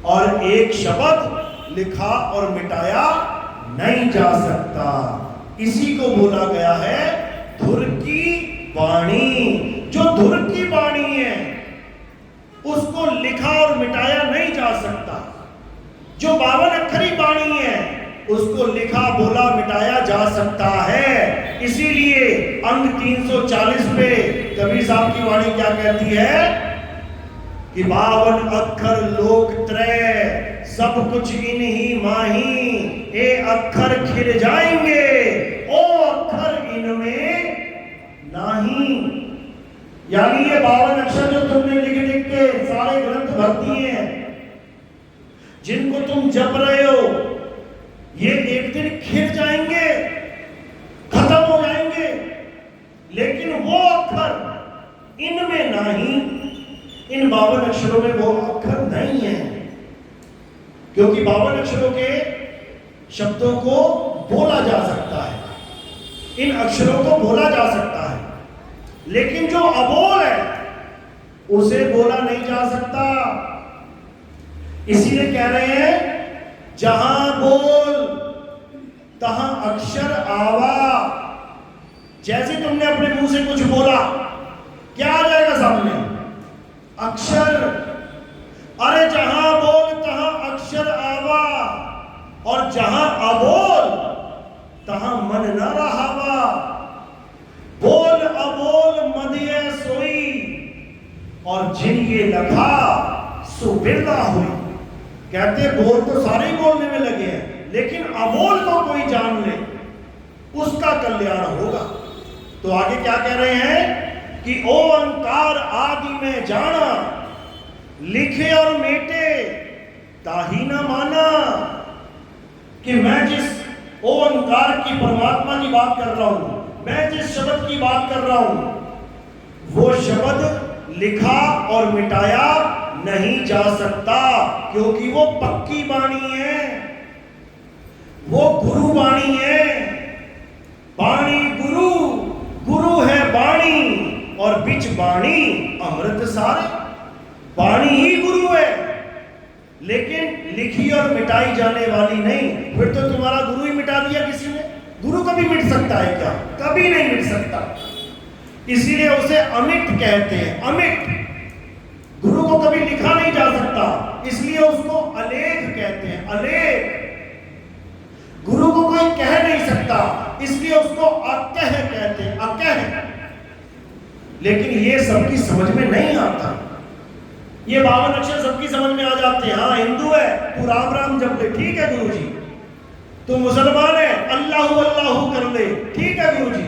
और एक शब्द लिखा और मिटाया नहीं जा सकता। इसी को बोला गया है धुर की वाणी। जो धुर की वाणी है उसको लिखा और मिटाया नहीं जा सकता। जो 52 अक्षरी वाणी है उसको लिखा बोला मिटाया जा सकता है। इसीलिए अंग 340 पे कबीर साहब की वाणी क्या कहती है कि 52 अक्षर लोक त्रय सब कुछ इन्हीं माही, ए अक्षर खिल जाएंगे ओ अक्षर इनमें नहीं। यानी ये 52 अक्षर जो तुमने लिख लिख के सारे ग्रंथ भर दिए हैं, जिनको तुम जप रहे हो, ये एक दिन खिल जाएंगे, खत्म हो जाएंगे, लेकिन वो अक्षर इनमें नहीं। इन 52 अक्षरों में वो अक्षर नहीं है, क्योंकि 52 अक्षरों के शब्दों को बोला जा सकता है, इन अक्षरों को बोला जा सकता है, लेकिन जो अबोल है उसे बोला नहीं जा सकता। इसीलिए कह रहे हैं जहां बोल तहां अक्षर आवा। जैसे तुमने अपने मुंह से कुछ बोला, क्या आ जाएगा सामने? अक्षर। अरे जहां बोल तहां अक्षर आवा, और जहां अबोल तहां मन न रहावा। बोल अबोल मदिये सोई, और जिन ये लखा सो बिरला हुई। कहते बोल तो सारे ही बोलने में लगे हैं, लेकिन अबोल को कोई जान ले उसका कल्याण होगा। तो आगे क्या कह रहे हैं कि ओंकार आदि में जाना, लिखे और मेटे ताही ना माना। कि मैं जिस ओंकार की परमात्मा की बात कर रहा हूं, मैं जिस शब्द की बात कर रहा हूं, वो शब्द लिखा और मिटाया नहीं जा सकता, क्योंकि वो पक्की वाणी है, वो गुरु वाणी है। वाणी गुरु, गुरु है वाणी, और बिच वाणी अमृत सारे। वाणी ही गुरु है, लेकिन लिखी और मिटाई जाने वाली नहीं। फिर तो तुम्हारा गुरु ही मिटा दिया किसी ने। गुरु कभी मिट सकता है क्या? कभी नहीं मिट सकता। इसीलिए उसे अमिट कहते हैं, अमिट। गुरु को कभी लिखा नहीं जा सकता, इसलिए उसको अलेख कहते हैं, अलेख। गुरु को कोई कह नहीं सकता, इसलिए उसको अकह कहते हैं, अकह। लेकिन ये सबकी समझ में नहीं आता। ये 52 अक्षर सबकी समझ में आ जाते हैं। हाँ, हिंदू है तू राम राम जप ले, ठीक है गुरु जी। तू मुसलमान है अल्लाहू अल्लाहू कर ले, ठीक है गुरु जी।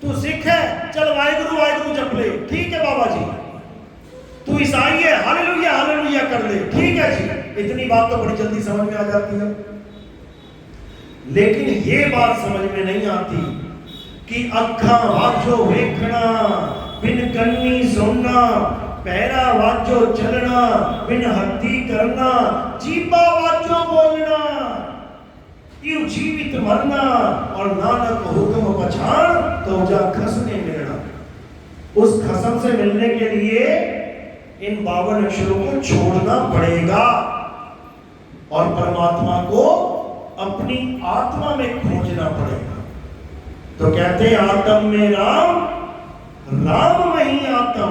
तू सिख है चल वाहिगुरु वाहिगुरु जप ले, ठीक है बाबा जी। तू ईसाई है हालेलुया हालेलुया कर ले, ठीक है जी। इतनी बात तो बड़ी जल्दी समझ में आ जाती है, लेकिन ये बात समझ में नहीं आती कि अखा वाजो वेखना बिन कन्नी सुनना, पैरा वाजो चलना बिन हत्ती करना, जीबा वाजो बोलना यू जीवित मरना, और नानक हुक्म पछाण तो जा खसने मिलना। उस खसम से मिलने के लिए इन 52 अक्षरों को छोड़ना पड़ेगा और परमात्मा को अपनी आत्मा में खोजना पड़ेगा। तो कहते हैं आत्म में राम, राम में ही आत्म,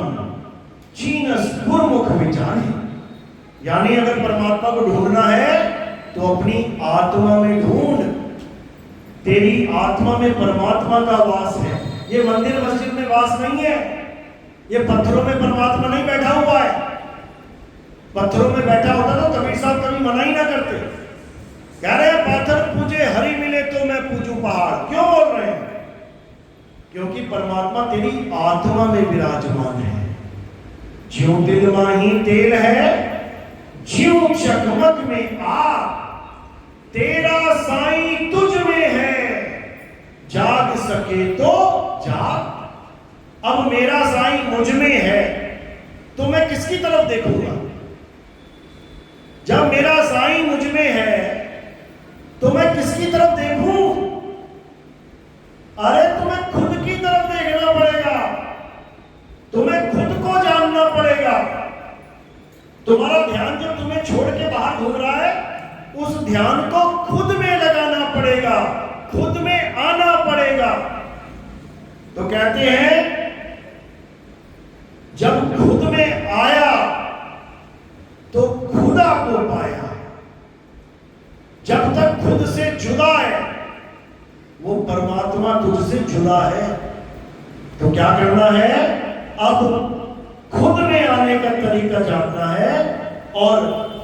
चीनस गुरमुख विचारे। यानी अगर परमात्मा को ढूंढना है तो अपनी आत्मा में ढूंढ। तेरी आत्मा में परमात्मा का वास है। ये मंदिर मस्जिद में वास नहीं है, ये पत्थरों में परमात्मा नहीं बैठा हुआ है। पत्थरों में बैठा होता तो कबीर साहब कभी मना ही ना करते। कह रहे हैं पत्थर पूजे हरि मिले तो मैं पूजू पहाड़। क्यों बोल रहे हैं? क्योंकि परमात्मा तेरी आत्मा में विराजमान है। ज्यों दिल माही तेल है, ज्यों चकमक में आग, तेरा साईं तुझ में है, जाग सके तो जाग। अब मेरा साईं मुझ में है तो मैं किसकी तरफ देखूंगा? जब मेरा साईं मुझ में है तो मैं किसकी तरफ देखूं? अरे तुम्हें खुद की तरफ देखना पड़ेगा, तुम्हें खुद को जानना पड़ेगा। तुम्हारा ध्यान जो तुम्हें छोड़ के बाहर घूम रहा है, उस ध्यान को खुद में लगाना पड़ेगा, खुद में आना तो कहते हैं जब खुद में आया तो खुदा को पाया। जब तक खुद से जुदा है, वो परमात्मा तुझसे जुदा है। तो क्या करना है? अब खुद में आने का तरीका जानना है और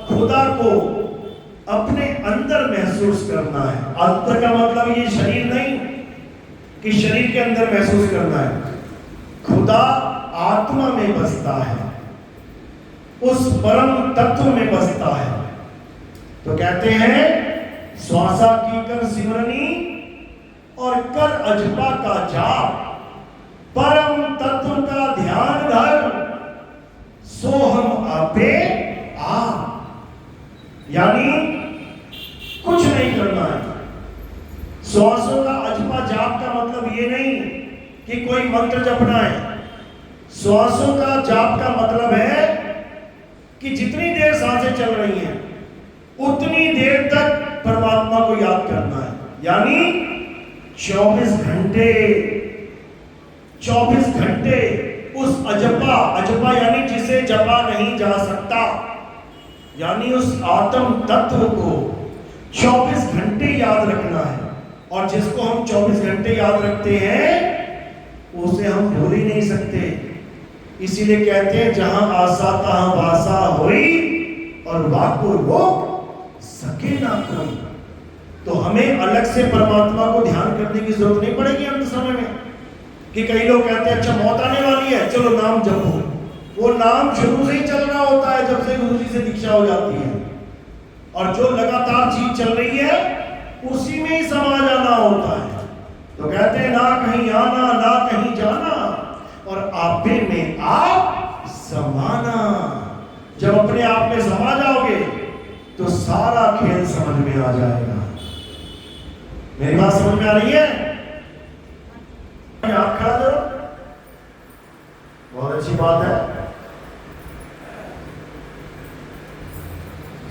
खुदा को अपने अंदर महसूस करना है। अंतर का मतलब ये शरीर नहीं कि शरीर के अंदर महसूस करना है। खुदा आत्मा में बसता है, उस परम तत्व में बसता है। तो कहते हैं श्वासा की कर सिमरनी और कर अजपा का जाप, परम तत्व का ध्यान धर, सो हम आपे आ। यानी कुछ नहीं करना है। श्वासों का अजपा जाप का मतलब ये नहीं कि कोई मंत्र जपना है। श्वासों का जाप का मतलब है कि जितनी देर सांसें चल रही हैं उतनी देर तक परमात्मा को याद करना है। यानी 24 घंटे उस अजपा यानी जिसे जपा नहीं जा सकता, यानी उस आत्म तत्व को 24 घंटे याद रखना है। और जिसको हम 24 घंटे याद रखते हैं उसे हम भूल ही नहीं सकते। इसीलिए कहते हैं जहां आशा तहां भाषा होई और वाको रोक सके ना कोई। तो हमें अलग से परमात्मा को ध्यान करने की जरूरत नहीं पड़ेगी अंत समय में कि कई लोग कहते हैं अच्छा मौत आने वाली है चलो नाम जपो। वो नाम शुरू से ही चल रहा होता है जब से गुरु जी से दीक्षा हो जाती है, और जो लगातार चीज चल रही है उसी में ही समा जाना होता है। तो कहते हैं ना कहीं आना ना कहीं जाना और आपे में आप समाना। जब अपने आप में समा जाओगे तो सारा खेल समझ में आ जाएगा। मेरी बात समझ में आ रही है? हाथ खड़ा करो, बहुत अच्छी बात है।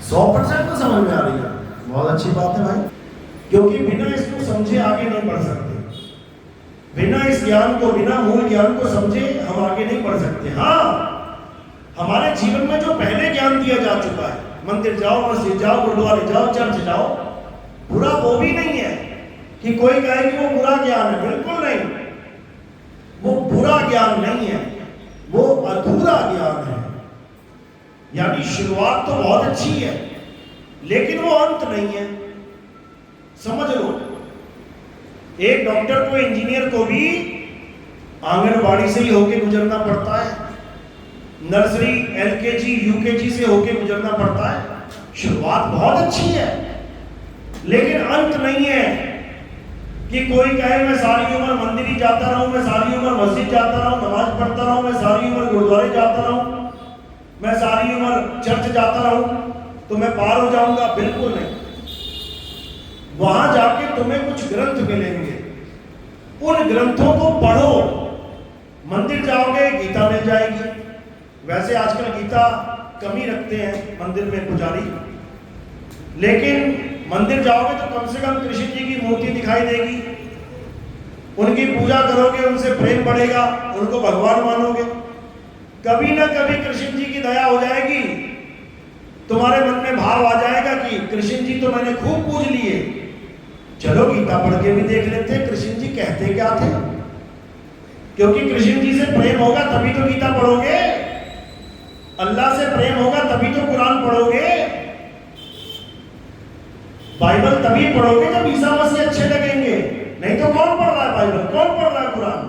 100% तो समझ में आ रही है, बहुत अच्छी बात है भाई। क्योंकि बिना इसको समझे आगे नहीं बढ़ सकते। बिना इस ज्ञान को, बिना मूल ज्ञान को समझे हम आगे नहीं बढ़ सकते। हाँ, हमारे जीवन में जो पहले ज्ञान दिया जा चुका है, मंदिर जाओ, मस्जिद जाओ, गुरुद्वारे जाओ, चर्च जाओ, बुरा वो भी नहीं है कि कोई कहे कि वो बुरा ज्ञान है। बिल्कुल नहीं, वो बुरा ज्ञान नहीं है, वो अधूरा ज्ञान है। यानी शुरुआत तो बहुत अच्छी है लेकिन वो अंत नहीं है। समझ लो, एक डॉक्टर को, इंजीनियर को भी आंगनबाड़ी से ही होके गुजरना पड़ता है, नर्सरी, एलकेजी, यूकेजी से होके गुजरना पड़ता है। शुरुआत बहुत अच्छी है लेकिन अंत नहीं है कि कोई कहे मैं सारी उम्र मंदिर ही जाता रहूं, मैं सारी उम्र मस्जिद जाता रहूं, नमाज पढ़ता रहूं, मैं सारी उम्र गुरुद्वारे जाता रहूं, मैं सारी उम्र चर्च जाता रहूं तो मैं पार हो जाऊंगा। बिल्कुल नहीं। वहां जाके तुम्हें कुछ ग्रंथ मिलेंगे, उन ग्रंथों को पढ़ो। मंदिर जाओगे गीता मिल जाएगी। वैसे आजकल गीता कम ही रखते हैं मंदिर में पुजारी, लेकिन मंदिर जाओगे तो कम से कम कृष्ण जी की मूर्ति दिखाई देगी, उनकी पूजा करोगे, उनसे प्रेम बढ़ेगा, उनको भगवान मानोगे। कभी ना कभी कृष्ण जी की दया हो जाएगी, तुम्हारे मन में भाव आ जाएगा कि कृष्ण जी तो मैंने खूब पूज लिए, चलो गीता पढ़ के भी देख लेते हैं कृष्ण जी कहते क्या थे। क्योंकि कृष्ण जी से प्रेम होगा तभी तो गीता पढ़ोगे, अल्लाह से प्रेम होगा तभी तो कुरान पढ़ोगे, बाइबल तभी पढ़ोगे जब ईसा मसीह अच्छे लगेंगे। नहीं तो कौन पढ़ रहा है बाइबल, कौन पढ़ रहा है कुरान?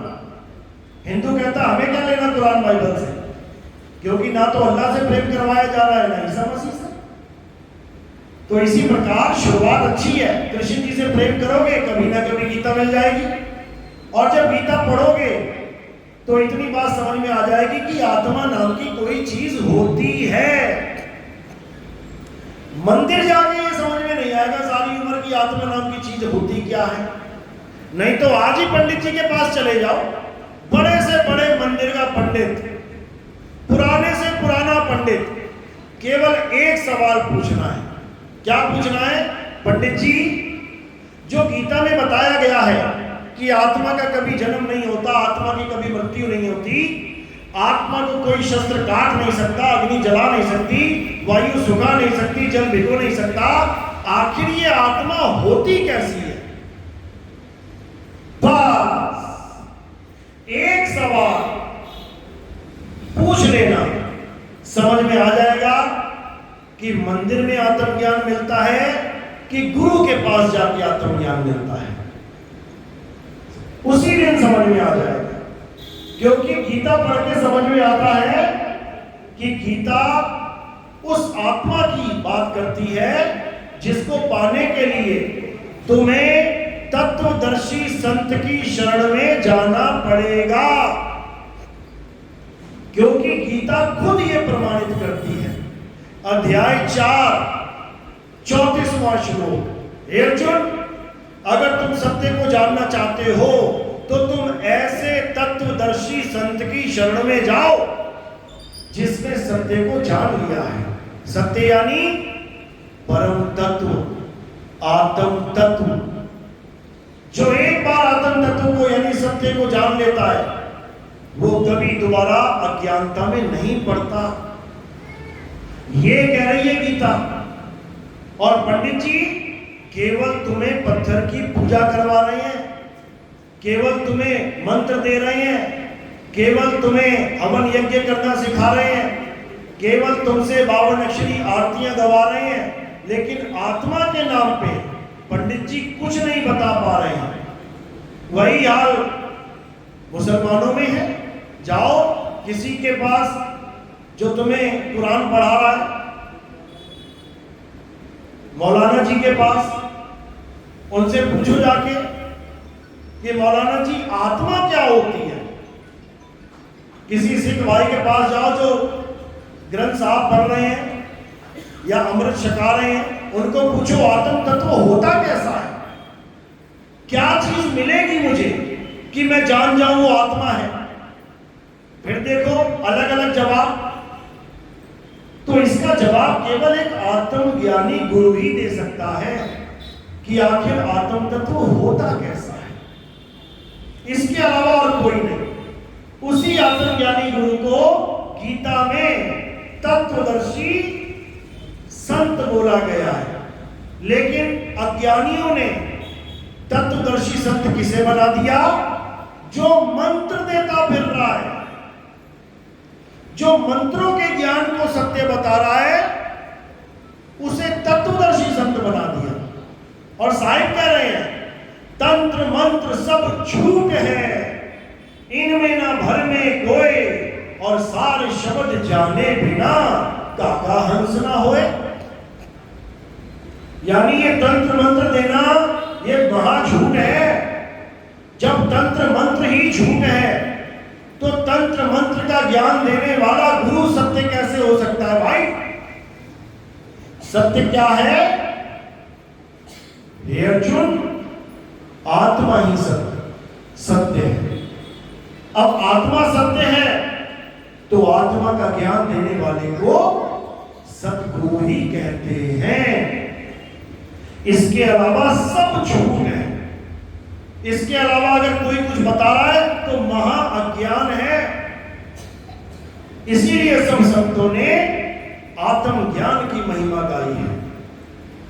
हिंदू कहता हमें क्या लेना कुरान बाइबल से, क्योंकि ना तो अल्लाह से प्रेम करवाया जा रहा है ना ईसा मसीह से। तो इसी प्रकार शुरुआत अच्छी है, कृष्ण जी से प्रेम करोगे कभी ना कभी गीता मिल जाएगी। और जब गीता पढ़ोगे तो इतनी बात समझ में आ जाएगी कि आत्मा नाम की कोई चीज होती है। मंदिर जाके ये समझ में नहीं आएगा सारी उम्र की आत्मा नाम की चीज होती क्या है। नहीं तो आज ही पंडित जी के पास चले जाओ, बड़े से बड़े मंदिर का पंडित, पुराने से पुराना पंडित, केवल एक सवाल पूछना है। क्या पूछना है? पंडित जी, जो गीता में बताया गया है कि आत्मा का कभी जन्म नहीं होता, आत्मा की कभी मृत्यु नहीं होती, आत्मा को कोई शस्त्र काट नहीं सकता, अग्नि जला नहीं सकती, वायु सुखा नहीं सकती, जल भिगो नहीं सकता। आखिर ये आत्मा होती कैसी है? बस एक सवाल पूछ लेना, समझ में आ जाएगा कि मंदिर में आत्मज्ञान मिलता है कि गुरु के पास जाके आत्मज्ञान मिलता है। उसी दिन समझ में आ जाएगा, क्योंकि गीता पढ़ के समझ में आता है कि गीता उस आत्मा की बात करती है जिसको पाने के लिए तुम्हें तत्वदर्शी संत की शरण में जाना पड़ेगा, क्योंकि गीता खुद ये प्रमाणित करती है। अध्याय 4 34वां श्लोक, हे अर्जुन, अगर तुम सत्य को जानना चाहते हो तो तुम ऐसे तत्वदर्शी संत की शरण में जाओ जिसने सत्य को जान लिया है। सत्य यानी परम तत्व, आत्म तत्व। जो एक बार आत्म तत्व को यानी सत्य को जान लेता है वो कभी दोबारा अज्ञानता में नहीं पड़ता। ये कह रही है गीता। और पंडित जी केवल तुम्हें पत्थर की पूजा करवा रहे हैं, केवल तुम्हें मंत्र दे रहे हैं, केवल तुम्हें हवन यज्ञ करना सिखा रहे हैं, केवल तुमसे 52 अक्षरी आरतियां गवा रहे हैं, लेकिन आत्मा के नाम पे पंडित जी कुछ नहीं बता पा रहे हैं। वही हाल मुसलमानों में है। जाओ किसी के पास जो तुम्हें कुरान पढ़ा रहा है, मौलाना जी के पास, उनसे पूछो जाके कि मौलाना जी आत्मा क्या होती है। किसी सिख भाई के पास जाओ जो ग्रंथ साहब पढ़ रहे हैं या अमृत छका रहे हैं, उनको पूछो आत्म तत्व होता कैसा है, क्या चीज मिलेगी मुझे कि मैं जान जाऊं वो आत्मा है। फिर देखो अलग अलग जवाब। तो इसका जवाब केवल एक आत्मज्ञानी गुरु ही दे सकता है कि आखिर आत्म तत्व होता कैसा है, इसके अलावा और कोई नहीं। उसी आत्मज्ञानी गुरु को गीता में तत्वदर्शी संत बोला गया है। लेकिन अज्ञानियों ने तत्वदर्शी संत किसे बना दिया? जो मंत्र देता फिर रहा है, जो मंत्रों के ज्ञान को सत्य बता रहा है, उसे तत्वदर्शी संत बना दिया। और साहिब कह रहे हैं तंत्र मंत्र सब झूठ है, इनमें ना भर में कोई, और सारे शब्द जाने बिना काका हंस ना होए। यानी ये तंत्र मंत्र देना ये बड़ा झूठ है। जब तंत्र मंत्र ही झूठ है तो तंत्र मंत्र का ज्ञान देने वाला गुरु सत्य कैसे हो सकता है भाई? सत्य क्या है? हे अर्जुन, आत्मा ही सत्य है। अब आत्मा सत्य है तो आत्मा का ज्ञान देने वाले को सतगुरु ही कहते हैं। इसके अलावा सब झूठ है। इसके अलावा अगर कोई कुछ बता रहा है तो महा अज्ञान है। इसीलिए सब संतों ने आत्मज्ञान की महिमा गाई है,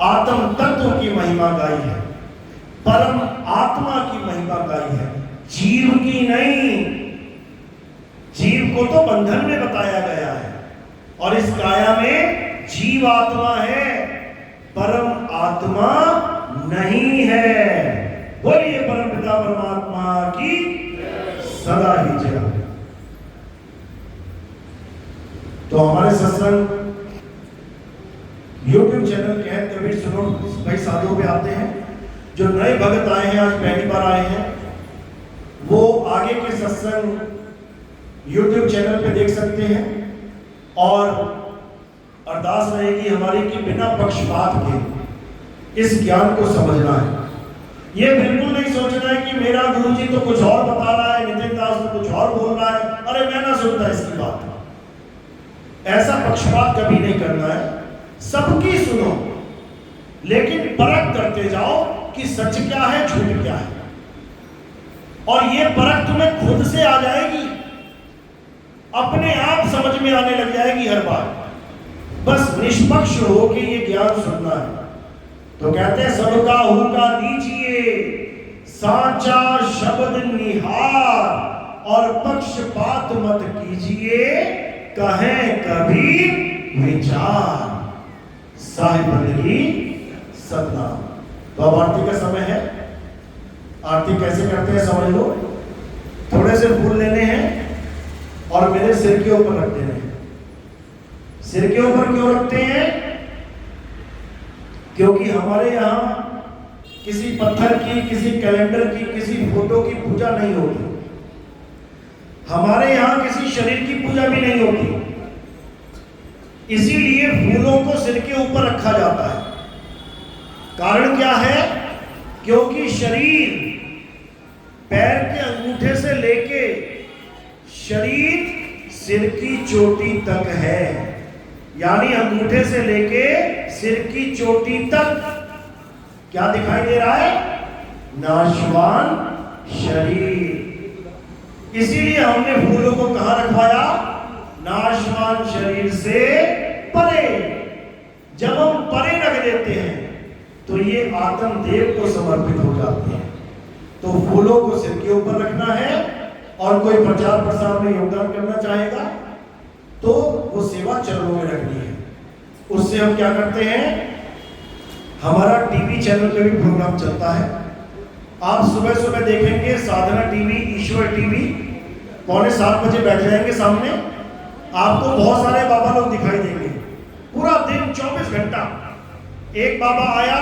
आत्म तत्व की महिमा गाई है, परम आत्मा की महिमा गाई है, जीव की नहीं। जीव को तो बंधन में बताया गया है और इस काया में जीव आत्मा है, परम आत्मा नहीं है। बोलिए परम पिता परमात्मा की सदा ही जय। तो हमारे सत्संग YouTube चैनल के हैं कबीर सुनो भाई साधुओं पे आते हैं। जो नए भगत आए हैं, आज पहली बार आए हैं, वो आगे के सत्संग YouTube चैनल पे देख सकते हैं। और अरदास रहेगी हमारी कि बिना पक्षपात के इस ज्ञान को समझना है। ये बिल्कुल नहीं सोचना है कि मेरा गुरुजी तो कुछ और बता रहा है, नितिन दास तो कुछ और बोल रहा है, अरे मैं ना सुनता इसकी बात। ऐसा पक्षपात कभी नहीं करना है। सबकी सुनो, लेकिन परख करते जाओ कि सच क्या है, झूठ क्या है। और ये परख तुम्हें खुद से आ जाएगी, अपने आप समझ में आने लग जाएगी हर बार। बस निष्पक्ष हो के ये ज्ञान सुनना है। तो कहते हैं सबका हुका दीजिए, साचा शब्द निहार, और पक्षपात मत कीजिए, कहें कभी विचार। साहिब बंदगी सतनाम। तो अब आरती का समय है। आरती कैसे करते हैं समझ लो। थोड़े से फूल लेने हैं और मेरे सिर के ऊपर रख देने हैं। सिर के ऊपर क्यों रखते हैं? क्योंकि हमारे यहाँ किसी पत्थर की, किसी कैलेंडर की, किसी फोटो की पूजा नहीं होती। हमारे यहाँ किसी शरीर की पूजा भी नहीं होती। इसीलिए फूलों को सिर के ऊपर रखा जाता है। कारण क्या है? क्योंकि शरीर पैर के अंगूठे से लेके शरीर सिर की चोटी तक है, यानी अंगूठे से लेके सिर की चोटी तक क्या दिखाई दे रहा है? नाशवान शरीर। इसीलिए हमने फूलों को कहां रखवाया? नाशवान शरीर से परे। जब हम परे रख देते हैं तो ये आत्म देव को समर्पित हो जाते हैं। तो फूलों को सिर के ऊपर रखना है, और कोई प्रचार प्रसार में योगदान करना चाहेगा तो वो सेवा चरणों में रखनी है। उससे हम क्या करते हैं? हमारा टीवी चैनल पे भी प्रोग्राम चलता है। आप सुबह सुबह देखेंगे साधना टीवी, ईश्वर टीवी, 6:45 बजे बैठ जाएंगे सामने। आपको बहुत सारे बाबा लोग दिखाई देंगे। पूरा दिन 24 घंटा एक बाबा आया,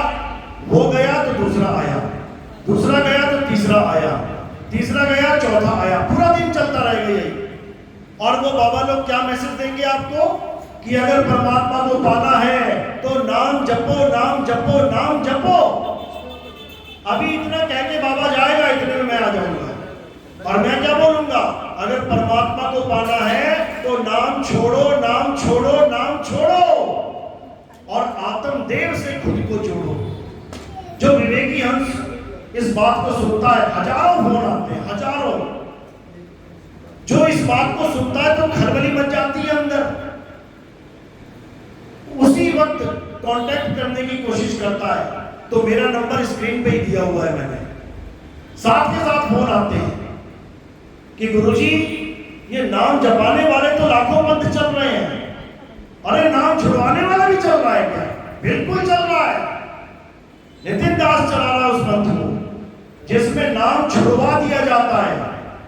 वो गया तो दूसरा आया, दूसरा गया तो तीसरा आया, तीसरा गया चौथा आया। पूरा दिन चलता रहेगा यही। और वो बाबा लोग क्या मैसेज देंगे आपको कि अगर परमात्मा को पाना है तो नाम जपो, नाम जपो, नाम जपो। अभी इतना कह के बाबा जाएगा, इतने में मैं आ जाऊंगा और मैं क्या बोलूंगा? अगर परमात्मा को पाना है तो नाम छोड़ो, नाम छोड़ो, नाम छोड़ो, और आत्मदेव से खुद को जोड़ो। जो विवेकी हंस इस बात को सुनता है, हजारों फोन आते हैं, हजारों। जो इस बात को सुनता है तो खलबली मच जाती है अंदर। उसी वक्त कांटेक्ट करने की कोशिश करता है। तो मेरा नंबर स्क्रीन पे ही दिया हुआ है मैंने। साथ के साथ फोन आते हैं कि गुरुजी ये नाम जपाने वाले तो लाखों पंथ चल रहे हैं, अरे नाम छुड़वाने वाला भी चल रहा है क्या? बिल्कुल चल रहा है। नितिन दास चला रहा है उस पंथ को जिसमें नाम छुड़वा दिया जाता है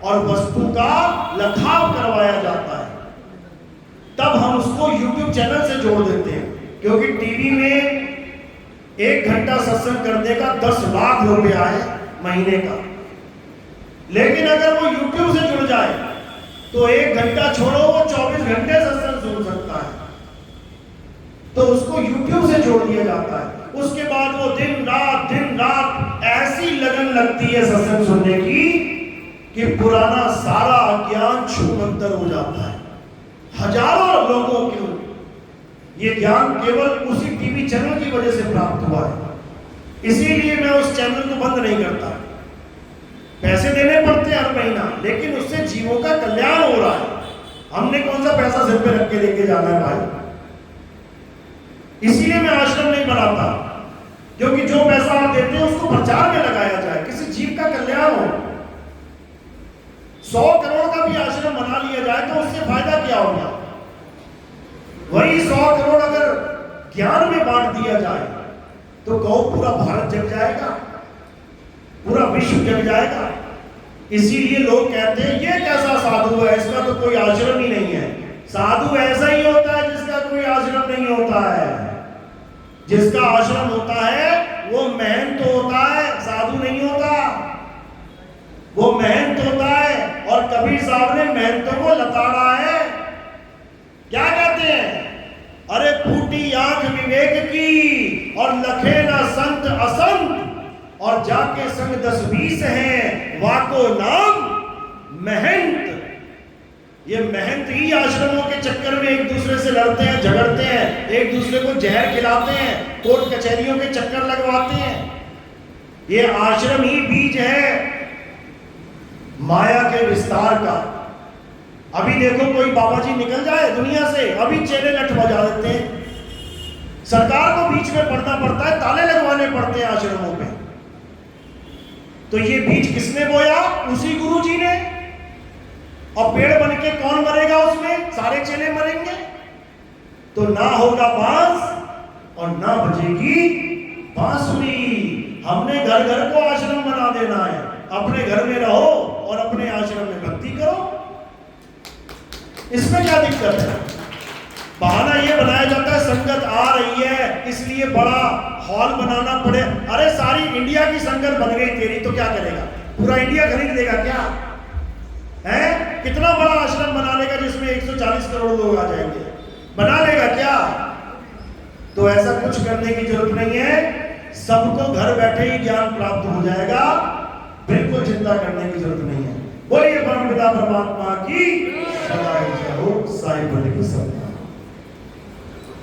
और वस्तु का लखाव करवाया जाता है। तब हम उसको YouTube चैनल से जोड़ देते हैं, क्योंकि टीवी में 1 घंटा सत्संग करने का 10 लाख रुपया है महीने का। लेकिन अगर वो YouTube से जुड़ जाए तो 1 घंटा छोड़ो, वो 24 घंटे सत्संग सुन सकता है। तो उसको YouTube से जोड़ दिया जाता है। उसके बाद वो दिन रात ऐसी लगन लगती है सत्संग सुनने की कि पुराना सारा अज्ञान छूमंतर हो जाता है। हजारों लोगों को ये ज्ञान केवल उसी टीवी चैनल की वजह से प्राप्त हुआ है। इसीलिए मैं उस चैनल को बंद नहीं करता। पैसे देने पड़ते हैं हर महीना, लेकिन उससे जीवों का कल्याण हो रहा है। हमने कौन सा पैसा सिर पे रख के लेके जाना है भाई? इसीलिए मैं आश्रम नहीं बनाता, क्योंकि जो पैसा आप देते हैं उसको प्रचार में लगाया जाए, किसी जीव का कल्याण हो। 100 करोड़ का भी आश्रम बना लिया जाए तो उससे फायदा क्या होगा? वही 100 करोड़ अगर ज्ञान में बांट दिया जाए तो कहो पूरा भारत जग जाएगा, पूरा विश्व जग जाएगा। इसीलिए लोग कहते हैं ये कैसा साधु है, इसका तो कोई आश्रम ही नहीं है। साधु ऐसा ही होता है जिसका कोई आश्रम नहीं होता है। जिसका आश्रम होता है वो महंत होता है, साधु नहीं होता। वो महंत होता है। और कबीर साहब ने महंतों को लताड़ा है। क्या कहते हैं? अरे फूटी आंख विवेक की और लखे ना संत असंत, और जाके संग 10-20 हैं वाको नाम महंत। ये महंत ही आश्रमों के चक्कर में एक दूसरे से लड़ते हैं, झगड़ते हैं, एक दूसरे को जहर खिलाते हैं, कोर्ट कचहरियों के चक्कर लगवाते हैं। ये आश्रम ही बीज है माया के विस्तार का। अभी देखो कोई बाबा जी निकल जाए दुनिया से, अभी चेले लठ बजा देते हैं, सरकार को बीच में पड़ना पड़ता है, ताले लगवाने पड़ते हैं आश्रमों पे। तो ये बीज किसने बोया? उसी गुरु जी ने। और पेड़ बन के कौन मरेगा उसमें? सारे चेले मरेंगे। तो ना होगा बांस और ना बजेगी बांसुरी। हमने घर घर को आश्रम बना देना है। अपने घर में रहो और अपने आश्रम में भक्ति करो, इसमें क्या दिक्कत है? बहाना ये बनाया जाता है संगत आ रही है इसलिए बड़ा हॉल बनाना पड़े। अरे सारी इंडिया की संगत बन गई तेरी, तो क्या करेगा? पूरा इंडिया खरीद लेगा क्या? है कितना बड़ा आश्रम बना लेगा जिसमें 140 करोड़ लोग आ जाएंगे, बना लेगा क्या? तो ऐसा कुछ करने की जरूरत नहीं है, सबको घर बैठे ही ज्ञान प्राप्त हो जाएगा, बिल्कुल चिंता करने की जरूरत नहीं है। बोलिए परमपिता परमात्मा की सदा जय हो। साईं बोले की सब।